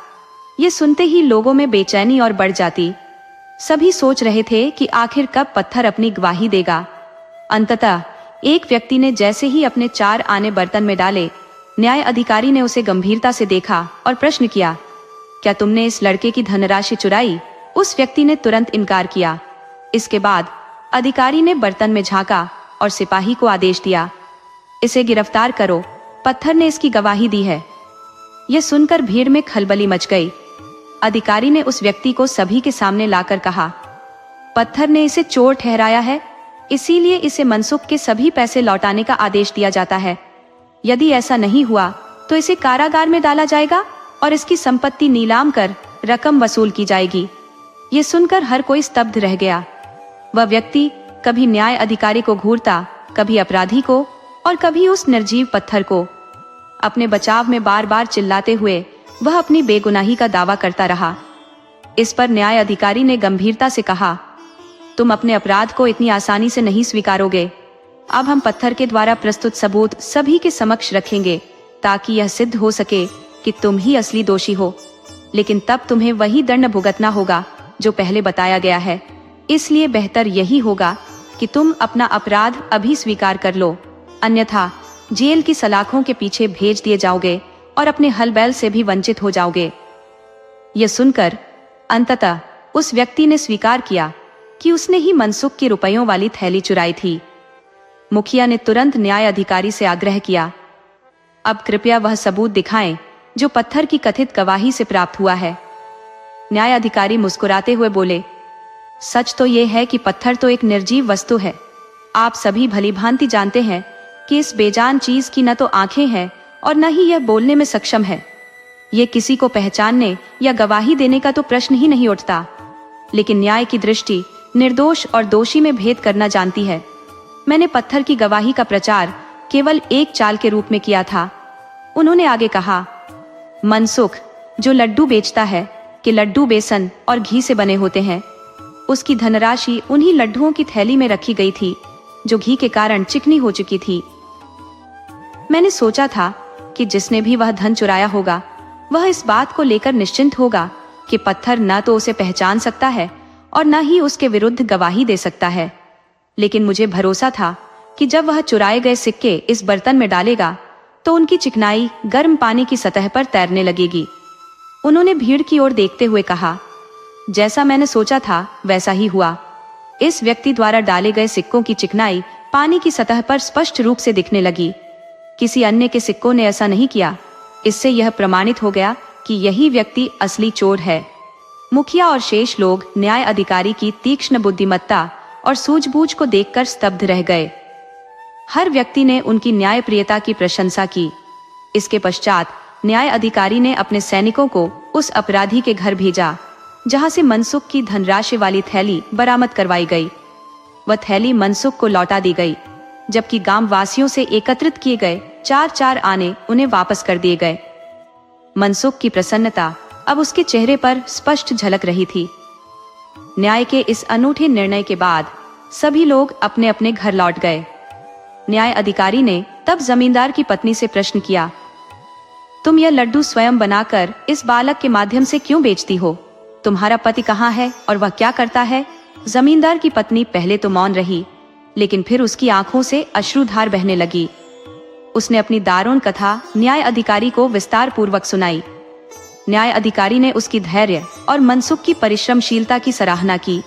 ये सुनते ही लोगों में बेचैनी और बढ़ जाती। सभी सोच रहे थे कि आखिर कब पत्थर अपनी गवाही देगा। अंततः एक व्यक्ति ने जैसे ही अपने 4 आने बर्तन में डाले, न्याय अधिकारी ने उसे गंभीरता से देखा और प्रश्न किया, क्या तुमने इस लड़के की धनराशि चुराई? उस व्यक्ति ने तुरंत इनकार किया। इसके बाद अधिकारी ने बर्तन में झांका और सिपाही को आदेश दिया, इसे गिरफ्तार करो, पत्थर ने इसकी गवाही दी है। यह सुनकर भीड़ में खलबली मच गई। अधिकारी ने उस व्यक्ति को सभी के सामने लाकर कहा, पत्थर ने इसे चोर ठहराया है, इसीलिए इसे मनसुख के सभी पैसे लौटाने का आदेश दिया जाता है। यदि ऐसा नहीं हुआ तो इसे कारागार में डाला जाएगा और इसकी संपत्ति नीलाम कर रकम वसूल की जाएगी। ये सुनकर हर कोई स्तब्ध रह गया। वह व्यक्ति कभी न्याय अधिकारी को घूरता, कभी अपराधी को और कभी उस निर्जीव पत्थर को। अपने बचाव में बार बार चिल्लाते हुए वह अपनी बेगुनाही का दावा करता रहा। इस पर न्याय अधिकारी ने गंभीरता से कहा, तुम अपने अपराध को इतनी आसानी से नहीं स्वीकारोगे। अब हम पत्थर के द्वारा प्रस्तुत सबूत सभी के समक्ष रखेंगे ताकि यह सिद्ध हो सके कि तुम ही असली दोषी हो, लेकिन तब तुम्हें वही दंड भुगतना होगा जो पहले बताया गया है। इसलिए बेहतर यही होगा कि तुम अपना अपराध अभी स्वीकार कर लो, अन्यथा जेल की सलाखों के पीछे भेज दिए जाओगे और अपने हल बैल से भी वंचित हो जाओगे। यह सुनकर अंततः उस व्यक्ति ने स्वीकार किया कि उसने ही मनसुख की रुपयों वाली थैली चुराई थी। मुखिया ने तुरंत न्याय अधिकारी से आग्रह किया, अब कृपया वह सबूत दिखाएं जो पत्थर की कथित गवाही से प्राप्त हुआ है। न्याय अधिकारी मुस्कुराते हुए बोले, सच तो यह है कि पत्थर तो एक निर्जीव वस्तु है। आप सभी भलीभांति जानते हैं कि इस बेजान चीज की न तो आंखें हैं और न ही यह बोलने में सक्षम है। ये किसी को पहचानने या गवाही देने का तो प्रश्न ही नहीं उठता, लेकिन न्याय की दृष्टि निर्दोष और दोषी में भेद करना जानती है। मैंने पत्थर की गवाही का प्रचार केवल एक चाल के रूप में किया था। उन्होंने आगे कहा, मनसुख जो लड्डू बेचता है कि लड्डू बेसन और घी से बने होते हैं, उसकी धनराशि उन्हीं लड्डुओं की थैली में रखी गई थी जो घी के कारण चिकनी हो चुकी थी। मैंने सोचा था कि जिसने भी वह धन चुराया होगा वह इस बात को लेकर निश्चिंत होगा कि पत्थर न तो उसे पहचान सकता है और न ही उसके विरुद्ध गवाही दे सकता है, लेकिन मुझे भरोसा था कि जब वह चुराए गए सिक्के इस बर्तन में डालेगा तो उनकी चिकनाई गर्म पानी की सतह पर तैरने लगेगी। उन्होंने भीड़ की ओर देखते हुए कहा, जैसा मैंने सोचा था वैसा ही हुआ। इस व्यक्ति द्वारा डाले गए सिक्कों की चिकनाई पानी की सतह पर स्पष्ट रूप से दिखने लगी। किसी अन्य के सिक्कों ने ऐसा नहीं किया। इससे यह प्रमाणित हो गया कि यही व्यक्ति असली चोर है। मुखिया और शेष लोग न्याय अधिकारी की तीक्ष्ण बुद्धिमत्ता और सूझबूझ को देखकर स्तब्ध रह गए। हर व्यक्ति ने उनकी न्यायप्रियता की प्रशंसा की। इसके पश्चात न्याय अधिकारी ने अपने सैनिकों को उस अपराधी के घर भेजा जहां से मनसुख की धनराशि वाली थैली बरामद करवाई गई। वह थैली मनसुख को लौटा दी गई, जबकि गांव वासियों से एकत्रित किए गए 4 आने उन्हें वापस कर दिए गए। मनसुख की प्रसन्नता अब उसके चेहरे पर स्पष्ट झलक रही थी। न्याय के इस अनूठे निर्णय के बाद सभी लोग अपने अपने घर लौट गए। न्याय अधिकारी ने तब जमींदार की पत्नी से प्रश्न किया, तुम यह लड्डू स्वयं बनाकर इस बालक के माध्यम से क्यों बेचती हो? तुम्हारा पति कहाँ है और वह क्या करता है? जमींदार की पत्नी पहले तो मौन रही, लेकिन फिर उसकी आंखों से अश्रुधार बहने लगी। उसने अपनी दारुण कथा न्याय अधिकारी को विस्तार पूर्वक सुनाई। न्याय अधिकारी ने उसकी धैर्य और मनसुख की परिश्रमशीलता की सराहना की।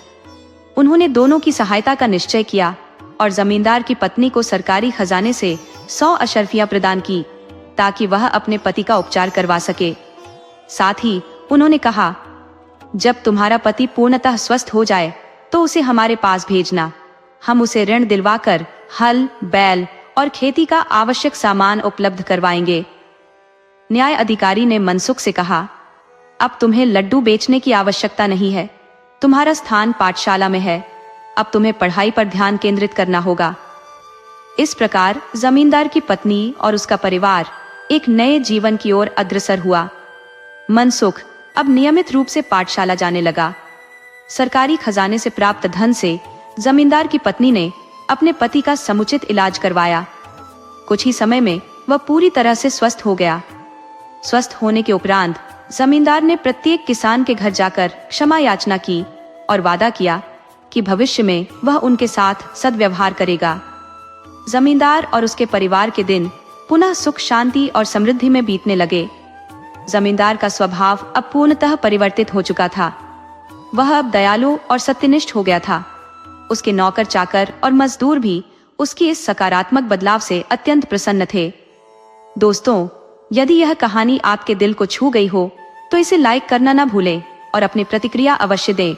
उन्होंने दोनों की सहायता का निश्चय किया और जमींदार की पत्नी को सरकारी खजाने से 100 अशर्फियां प्रदान की ताकि वह अपने पति का उपचार करवा सके। साथ ही उन्होंने कहा, जब तुम्हारा पति पूर्णतः स्वस्थ हो जाए तो उसे हमारे पास भेजना। हम उसे ऋण दिलवाकर हल, बैल और खेती का आवश्यक सामान उपलब्ध करवाएंगे। न्याय अधिकारी ने मनसुख से कहा, अब तुम्हें लड्डू बेचने की आवश्यकता नहीं है। तुम्हारा स्थान पाठशाला में है। अब तुम्हें पढ़ाई पर ध्यान केंद्रित करना होगा। इस प्रकार जमींदार की पत्नी और उसका परिवार एक नए जीवन की ओर अग्रसर हुआ। मनसुख अब नियमित रूप से पाठशाला जाने लगा। सरकारी खजाने से प्राप्त धन से जमींदार की पत्नी ने अपने पति का समुचित इलाज करवाया। कुछ ही समय में वह पूरी तरह से स्वस्थ हो गया। स्वस्थ होने के उपरांत जमींदार ने प्रत्येक किसान के घर जाकर क्षमा याचना की और वादा किया कि भविष्य में वह उनके साथ सद्व्यवहार करेगा। जमींदार और उसके परिवार के दिन पुनः सुख, शांति और समृद्धि में बीतने लगे। जमींदार का स्वभाव अब पूर्णतः परिवर्तित हो चुका था। वह अब दयालु और सत्यनिष्ठ हो गया था। उसके नौकर चाकर और मजदूर भी उसकी इस सकारात्मक बदलाव से अत्यंत प्रसन्न थे। दोस्तों, यदि यह कहानी आपके दिल को छू गई हो तो इसे लाइक करना ना भूलें और अपनी प्रतिक्रिया अवश्य दें।